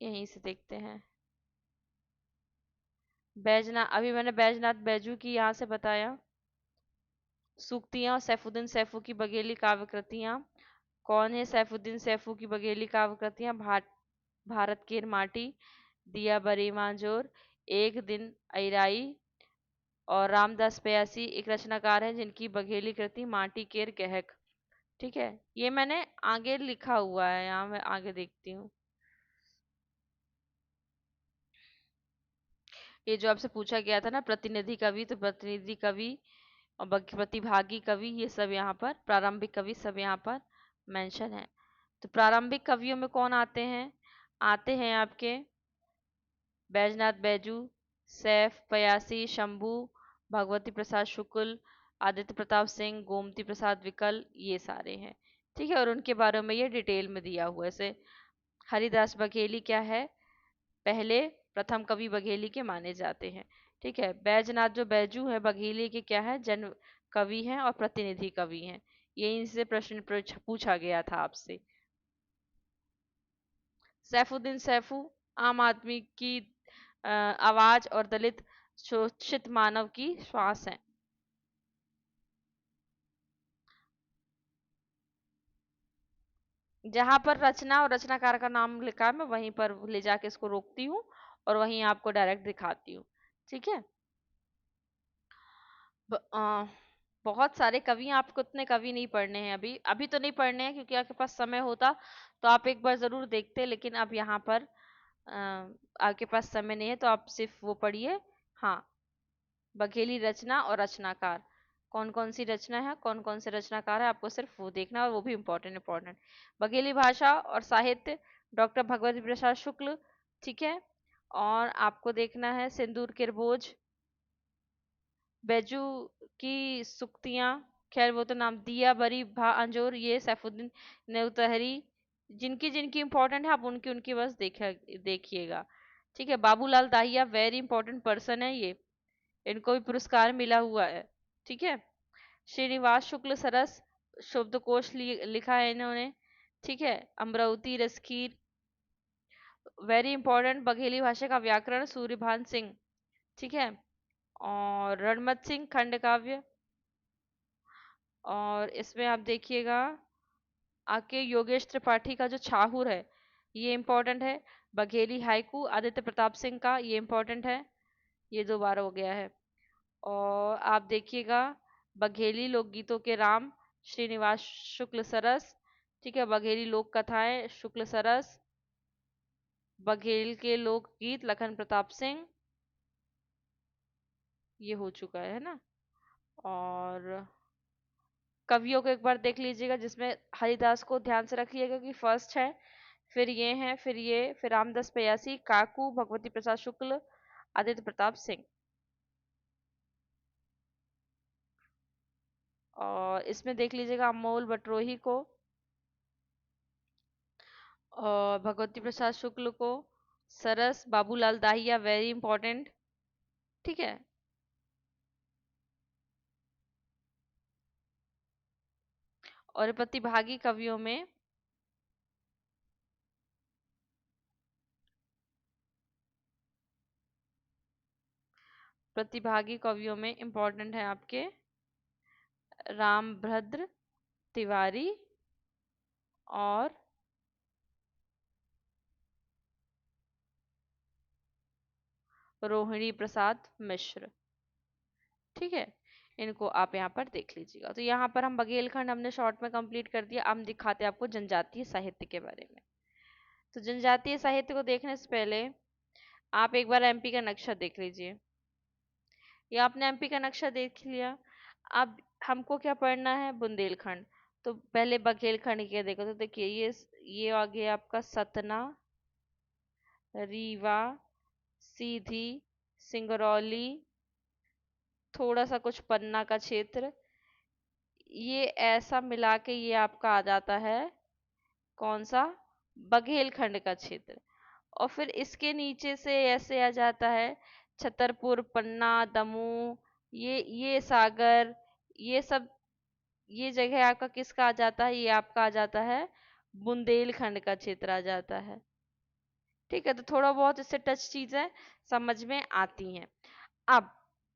यहीं से देखते हैं। बैजनाथ, अभी मैंने बैजनाथ बैजू की यहाँ से बताया। सूक्तियां और सैफुद्दीन सैफू की बघेली काव्य कृतियां। कौन है सैफुद्दीन सैफू की बघेली काव्य कृतियां, भारत की माटी, दिया बरी मांजोर, एक दिन अइराई, और रामदास प्यासी एक रचनाकार हैं जिनकी बघेली कृति माटी केर गहक। ठीक है, ये मैंने आगे लिखा हुआ है, यहाँ मैं आगे देखती हूँ। ये जो आपसे पूछा गया था ना प्रतिनिधि कवि, तो प्रतिनिधि कवि और प्रतिभागी कवि, ये सब यहाँ पर, प्रारंभिक कवि सब यहाँ पर मेंशन है। तो प्रारंभिक कवियों में कौन आते हैं, आते हैं आपके बैजनाथ बैजू, सैफ पयासी, शंभू, भगवती प्रसाद शुक्ल, आदित्य प्रताप सिंह, गोमती प्रसाद विकल, ये सारे हैं। ठीक है, और उनके बारे में ये डिटेल में दिया हुआ है। जैसे हरिदास बघेली क्या है, पहले प्रथम कवि बघेली के माने जाते हैं। ठीक है, बैजनाथ जो बैजू है बघेली के क्या है, जन्म कवि हैं और प्रतिनिधि कवि हैं। ये इनसे प्रश्न पूछा गया था आपसे। सैफुद्दीन सैफू आम आदमी की आवाज और दलित शोषित मानव की श्वास है। जहां पर रचना और रचनाकार का नाम लिखा है, मैं वहीं पर ले जाके इसको रोकती हूँ और वहीं आपको डायरेक्ट दिखाती हूँ। ठीक है, बहुत सारे कवि हैं, आपको इतने कवि नहीं पढ़ने हैं, अभी अभी तो नहीं पढ़ने हैं, क्योंकि आपके पास समय होता तो आप एक बार जरूर देखते, लेकिन अब यहाँ पर आपके पास समय नहीं है, तो आप सिर्फ वो पढ़िए। हाँ, बघेली रचना और रचनाकार, कौन कौन सी रचना है, कौन कौन से रचनाकार है, आपको सिर्फ वो देखना है, और वो भी इम्पोर्टेंट। बघेली भाषा और साहित्य, डॉक्टर भगवती प्रसाद शुक्ल। ठीक है। और आपको देखना है सिंदूर किरबोज, बैजू की सुक्तियां, खैर वो तो नाम, दिया बरी भा अंजोर, ये सैफुद्दीन नेवतहरी। जिनकी जिनकी इंपॉर्टेंट है आप उनकी उनकी बस देखिएगा। ठीक है। Babulal Dahiya, very important person है ये, इनको भी पुरस्कार मिला हुआ है। ठीक है। श्रीनिवास शुक्ल सरस, शब्दकोश लिखा है इन्होंने। ठीक है। अमरावती रसकीर, वेरी इंपॉर्टेंट, बघेली भाषा का व्याकरण, सूर्यभान सिंह। ठीक है। और रणमत सिंह खंड काव्य। और इसमें आप देखिएगा आके योगेश त्रिपाठी का जो छाहूर है, ये इंपॉर्टेंट है। बघेली हाइकू, आदित्य प्रताप सिंह का, ये इंपॉर्टेंट है, ये 2 बार हो गया है। और आप देखिएगा बघेली लोकगीतों के राम, श्रीनिवास शुक्ल सरस। ठीक है। बघेली लोक कथाएं, शुक्ल सरस। बघेल के लोकगीत, लखन प्रताप सिंह, ये हो चुका है ना। और कवियों को एक बार देख लीजिएगा, जिसमें हरिदास को ध्यान से रखिएगा कि फर्स्ट है, फिर ये हैं, फिर ये, फिर रामदास पयासी, काकू, भगवती प्रसाद शुक्ल, आदित्य प्रताप सिंह। और इसमें देख लीजिएगा अमोल बटरोही को, और भगवती प्रसाद शुक्ल को, सरस, बाबूलाल दाहिया, वेरी इंपॉर्टेंट। ठीक है। और प्रतिभागी कवियों में, इंपॉर्टेंट है आपके रामभद्र तिवारी और रोहिणी प्रसाद मिश्र। ठीक है। इनको आप यहाँ पर देख लीजिएगा। तो यहाँ पर हम बघेलखंड हमने शॉर्ट में कंप्लीट कर दिया। अब दिखाते हैं आपको जनजातीय साहित्य के बारे में। तो जनजातीय साहित्य को देखने से पहले आप एक बार एमपी का नक्शा देख लीजिए। ये आपने एमपी का नक्शा देख लिया। अब हमको क्या पढ़ना है, बुंदेलखंड। तो पहले बघेलखंड के देखो, तो देखिए ये आ गया आपका सतना, रीवा, सीधी, सिंगरौली, थोड़ा सा कुछ पन्ना का क्षेत्र, ये ऐसा मिला के ये आपका आ जाता है कौन सा, बघेलखंड का क्षेत्र। और फिर इसके नीचे से ऐसे आ जाता है छतरपुर, पन्ना, दमू, ये सागर, ये सब, ये जगह आपका किसका आ जाता है, ये आपका आ जाता है बुंदेलखंड का क्षेत्र आ जाता है। ठीक है। तो थोड़ा बहुत इससे टच चीजें समझ में आती हैं। अब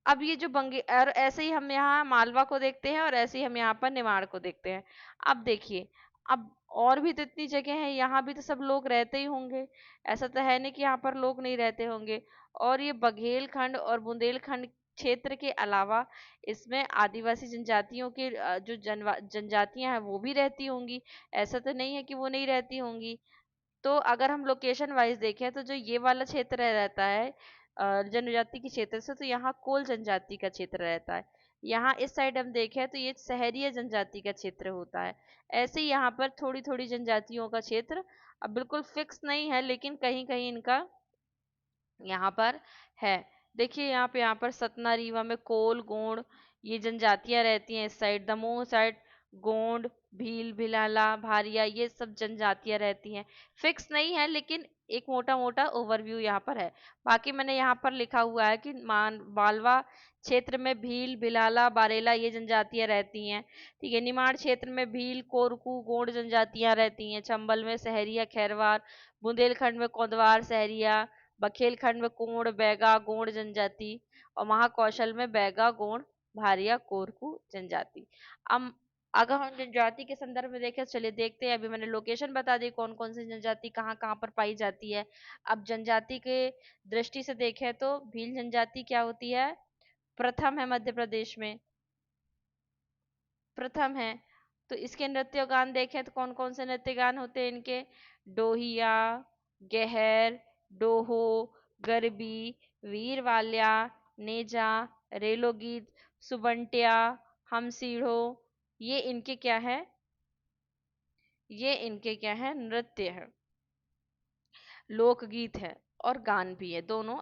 अब ये जो बंगे, और ऐसे ही हम यहाँ मालवा को देखते हैं, और ऐसे ही हम यहाँ पर निमाड़ को देखते हैं। अब देखिए, अब और भी तो इतनी जगह है, यहाँ भी तो सब लोग रहते ही होंगे, ऐसा तो है नहीं कि यहाँ पर लोग नहीं रहते होंगे। और ये बघेलखंड और बुंदेलखंड क्षेत्र के अलावा इसमें आदिवासी जनजातियों के जो जनजातियां हैं वो भी रहती होंगी, ऐसा तो नहीं है कि वो नहीं रहती होंगी। तो अगर हम लोकेशन वाइज देखें, तो जो ये वाला क्षेत्र रहता है जनजाति के क्षेत्र से, तो यहाँ कोल जनजाति का क्षेत्र रहता है। यहाँ इस साइड हम देखें तो ये सहरिया जनजाति का क्षेत्र होता है। ऐसे ही यहाँ पर थोड़ी थोड़ी जनजातियों का क्षेत्र, अब बिल्कुल फिक्स नहीं है, लेकिन कहीं कहीं इनका यहाँ पर है। देखिए यहाँ पर सतना, रीवा में कोल, गोंड, ये जनजातियां रहती हैं। इस साइड दमोह साइड गोंड, भील, भिलाला, भारिया, ये सब जनजातियां रहती हैं। फिक्स नहीं है, लेकिन एक मोटा मोटा ओवरव्यू यहाँ पर है। बाकी मैंने यहाँ पर लिखा हुआ है कि मालवा क्षेत्र में भील, भिलाला, बारेला, ये जनजातियां रहती हैं। ठीक है। निमाड़ क्षेत्र में भील, कोरकू, गोंड जनजातियां रहती हैं। चंबल में सहरिया, खैरवार, बुंदेलखंड में कोंदवार, सहरिया, बखेलखंड में कोंड, बैगा, गोंड जनजाति, और महाकौशल में बैगा, गोंड, भारिया, कोरकू जनजाति। अब अगर हम जनजाति के संदर्भ में देखें, चलिए देखते हैं। अभी मैंने लोकेशन बता दी कौन कौन सी जनजाति कहाँ कहाँ पर पाई जाती है। अब जनजाति के दृष्टि से देखें तो भील जनजाति क्या होती है, प्रथम है मध्य प्रदेश में, प्रथम है। तो इसके नृत्य गान देखें तो कौन कौन से नृत्य गान होते हैं इनके, डोहिया, गहर, डोहो, गरबी, वीर वाल्या, नेजा, रेलो गीत, सुबंटिया, हम सीढ़ो, ये इनके क्या है, ये इनके क्या है, नृत्य है, लोकगीत है और गान भी है दोनों।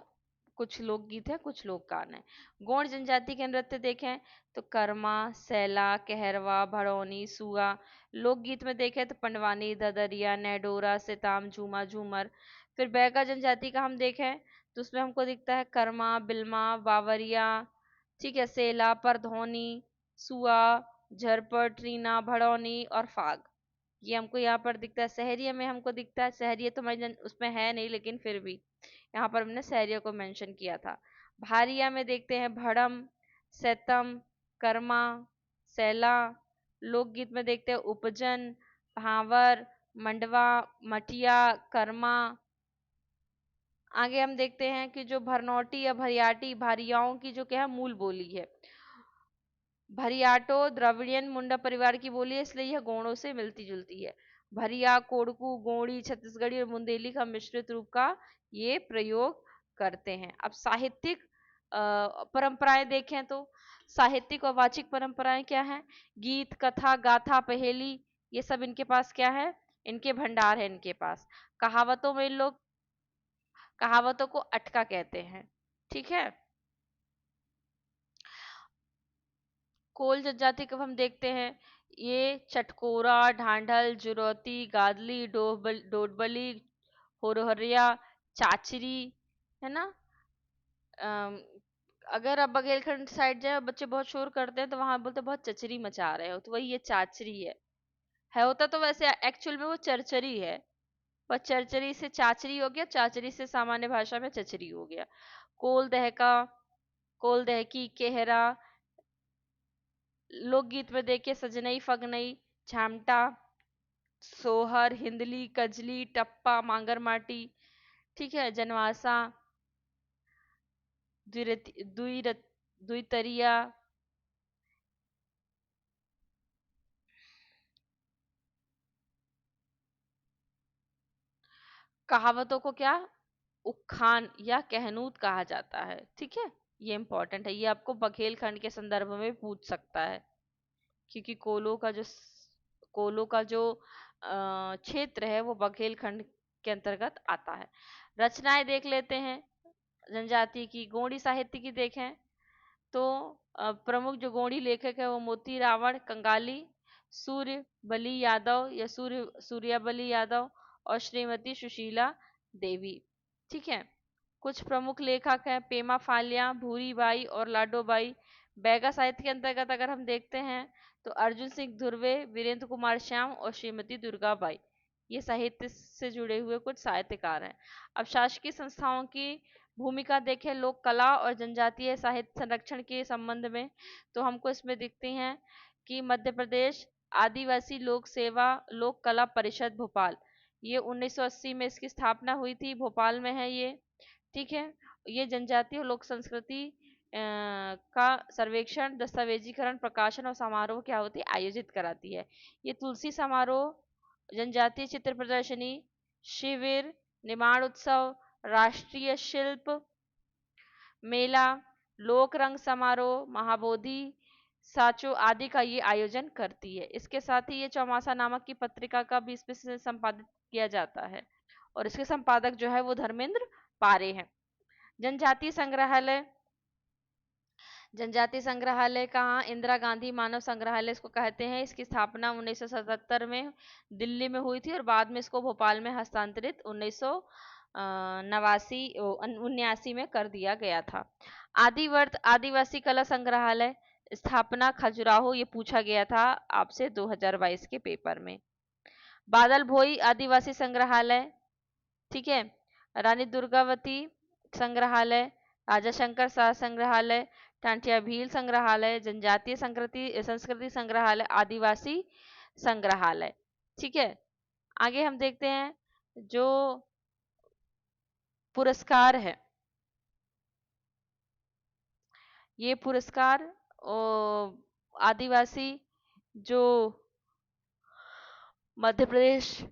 कुछ लोकगीत है, कुछ लोक गान है। गौड़ जनजाति के नृत्य देखें तो कर्मा, सैला, कहरवा, भड़ौनी, सुआ। लोकगीत में देखें तो पंडवानी, ददरिया, नेडोरा, सिताम, झूमा, झूमर। फिर बैगा जनजाति का हम देखें तो उसमें हमको दिखता है कर्मा, बिल्मा, बावरिया, ठीक है, सेला, परधौनी, सुआ, झरपड़, ट्रीना, भड़ौनी और फाग। ये हमको यहाँ पर दिखता है। सहरिया में हमको दिखता है, सहरिया तो हमारी उसमें है नहीं, लेकिन फिर भी यहाँ पर हमने सहरिया को मेंशन किया था। भारिया में देखते हैं भड़म, सैतम, कर्मा, सैला। लोकगीत में देखते हैं उपजन, भावर, मंडवा, मटिया, कर्मा। आगे हम देखते हैं कि जो भरनौटी या भरियाटी भारियाओं की जो क्या है, मूल बोली है। भरियाटो द्रविड़ियन मुंडा परिवार की बोली है, इसलिए यह गोंडों से मिलती जुलती है। भरिया, कोड़कू, गोंडी, छत्तीसगढ़ी और बुंदेली का मिश्रित रूप का ये प्रयोग करते हैं। अब साहित्यिक परंपराएं देखें तो साहित्यिक और वाचिक परंपराएं क्या हैं? गीत, कथा, गाथा, पहेली, ये सब इनके पास क्या है, इनके भंडार है इनके पास। कहावतों में इन लोग कहावतों को अटका कहते हैं, ठीक है। कोल जनजाति को हम देखते हैं, ये चटकोरा, ढांढल, जुरौती, गादली, डोडबली, होरहरिया, चाचरी, है ना। अम, अगर आप बघेलखंड साइड जाए, बच्चे बहुत शोर करते हैं तो वहां बोलते हैं बहुत चचरी मचा रहे हो, तो वही ये चाचरी है होता तो वैसे एक्चुअल में वो चरचरी है, पर चरचरी से चाचरी हो गया, चाचरी से सामान्य भाषा में चचरी हो गया। कोल दहका, कोल दहकी, केहरा। लोकगीत में देखिए सजनई, फगनई, झामटा, सोहर, हिंदली, कजली, टप्पा, मांगर माटी, ठीक है, जनवासा, दुईतरिया। कहावतों को क्या, उखान या कहनूत कहा जाता है, ठीक है। ये इंपॉर्टेंट है, ये आपको बघेलखंड के संदर्भ में पूछ सकता है, क्योंकि कोलो का जो क्षेत्र है वो बघेलखंड के अंतर्गत आता है। रचनाएं देख लेते हैं जनजाति की। गोंडी साहित्य की देखें तो प्रमुख जो गोंडी लेखक है वो मोती रावण, कंगाली, सूर्य बली यादव या सूर्याबली यादव और श्रीमती सुशीला देवी, ठीक है। कुछ प्रमुख लेखक हैं पेमा फालिया, भूरी बाई और लाडोबाई। बैगा साहित्य के अंतर्गत अगर हम देखते हैं तो अर्जुन सिंह धुर्वे, वीरेंद्र कुमार श्याम और श्रीमती दुर्गाबाई, ये साहित्य से जुड़े हुए कुछ साहित्यकार हैं। अब शासकीय संस्थाओं की भूमिका देखें लोक कला और जनजातीय साहित्य संरक्षण के संबंध में, तो हमको इसमें दिखती हैं कि मध्य प्रदेश आदिवासी लोक सेवा लोक कला परिषद भोपाल, ये 1980 में इसकी स्थापना हुई थी, भोपाल में है ये, ठीक है। ये जनजातीय और लोक संस्कृति का सर्वेक्षण, दस्तावेजीकरण, प्रकाशन और समारोह क्या होती है, आयोजित कराती है। ये तुलसी समारोह, जनजातीय चित्र प्रदर्शनी, शिविर, निर्माण उत्सव, राष्ट्रीय शिल्प मेला, लोक रंग समारोह, महाबोधि साचो आदि का ये आयोजन करती है। इसके साथ ही ये चौमासा नामक की पत्रिका का भी इसमें से संपादित किया जाता है, और इसके संपादक जो है वो धर्मेंद्र पारे हैं। जनजातीय संग्रहालय, जनजातीय संग्रहालय कहाँ, इंदिरा गांधी मानव संग्रहालय इसको कहते हैं। इसकी स्थापना 1977 में दिल्ली में हुई थी और बाद में इसको भोपाल में हस्तांतरित 1989 में कर दिया गया था। आदिवर्त आदिवासी कला संग्रहालय, स्थापना खजुराहो, ये पूछा गया था आपसे 2022 के पेपर में। बादल भोई आदिवासी संग्रहालय, ठीक है। रानी दुर्गावती संग्रहालय, राजा शंकर शाह संग्रहालय, टांटिया भील संग्रहालय, जनजातीय संस्कृति संस्कृति संग्रहालय, आदिवासी संग्रहालय, ठीक है। आगे हम देखते हैं जो पुरस्कार है, ये पुरस्कार आदिवासी जो मध्य प्रदेश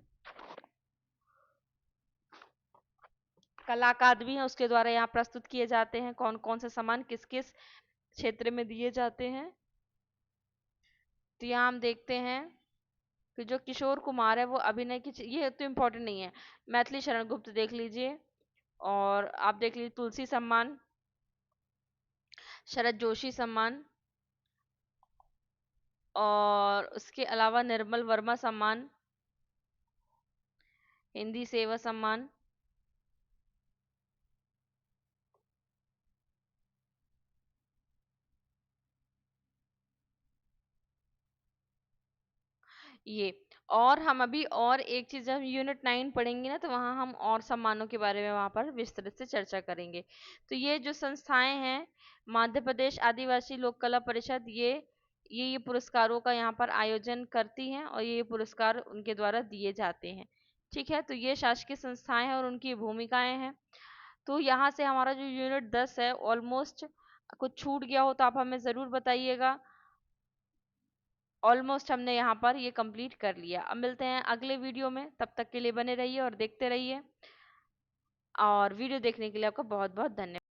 कला अकादमी है उसके द्वारा यहाँ प्रस्तुत किए जाते हैं। कौन कौन से सम्मान किस किस क्षेत्र में दिए जाते हैं। तो यहाँ हम देखते हैं कि जो किशोर कुमार है वो अभिनय की ये तो इम्पोर्टेंट नहीं है। मैथिली शरण गुप्त देख लीजिए, और आप देख लीजिए तुलसी सम्मान, शरद जोशी सम्मान, और उसके अलावा निर्मल वर्मा सम्मान, हिंदी सेवा सम्मान, ये। और हम अभी और एक चीज, जब यूनिट 9 पढ़ेंगे ना, तो वहाँ हम और सम्मानों के बारे में वहाँ पर विस्तृत से चर्चा करेंगे। तो ये जो संस्थाएं हैं, मध्य प्रदेश आदिवासी लोक कला परिषद, ये पुरस्कारों का यहाँ पर आयोजन करती हैं, और ये पुरस्कार उनके द्वारा दिए जाते हैं। ठीक है, तो ये शासकीय संस्थाएं हैं और उनकी भूमिकाएं हैं। तो यहाँ से हमारा जो यूनिट 10 है ऑलमोस्ट, कुछ छूट गया हो तो आप हमें ज़रूर बताइएगा। ऑलमोस्ट हमने यहाँ पर ये कंप्लीट कर लिया। अब मिलते हैं अगले वीडियो में, तब तक के लिए बने रहिए और देखते रहिए, और वीडियो देखने के लिए आपका बहुत बहुत धन्यवाद।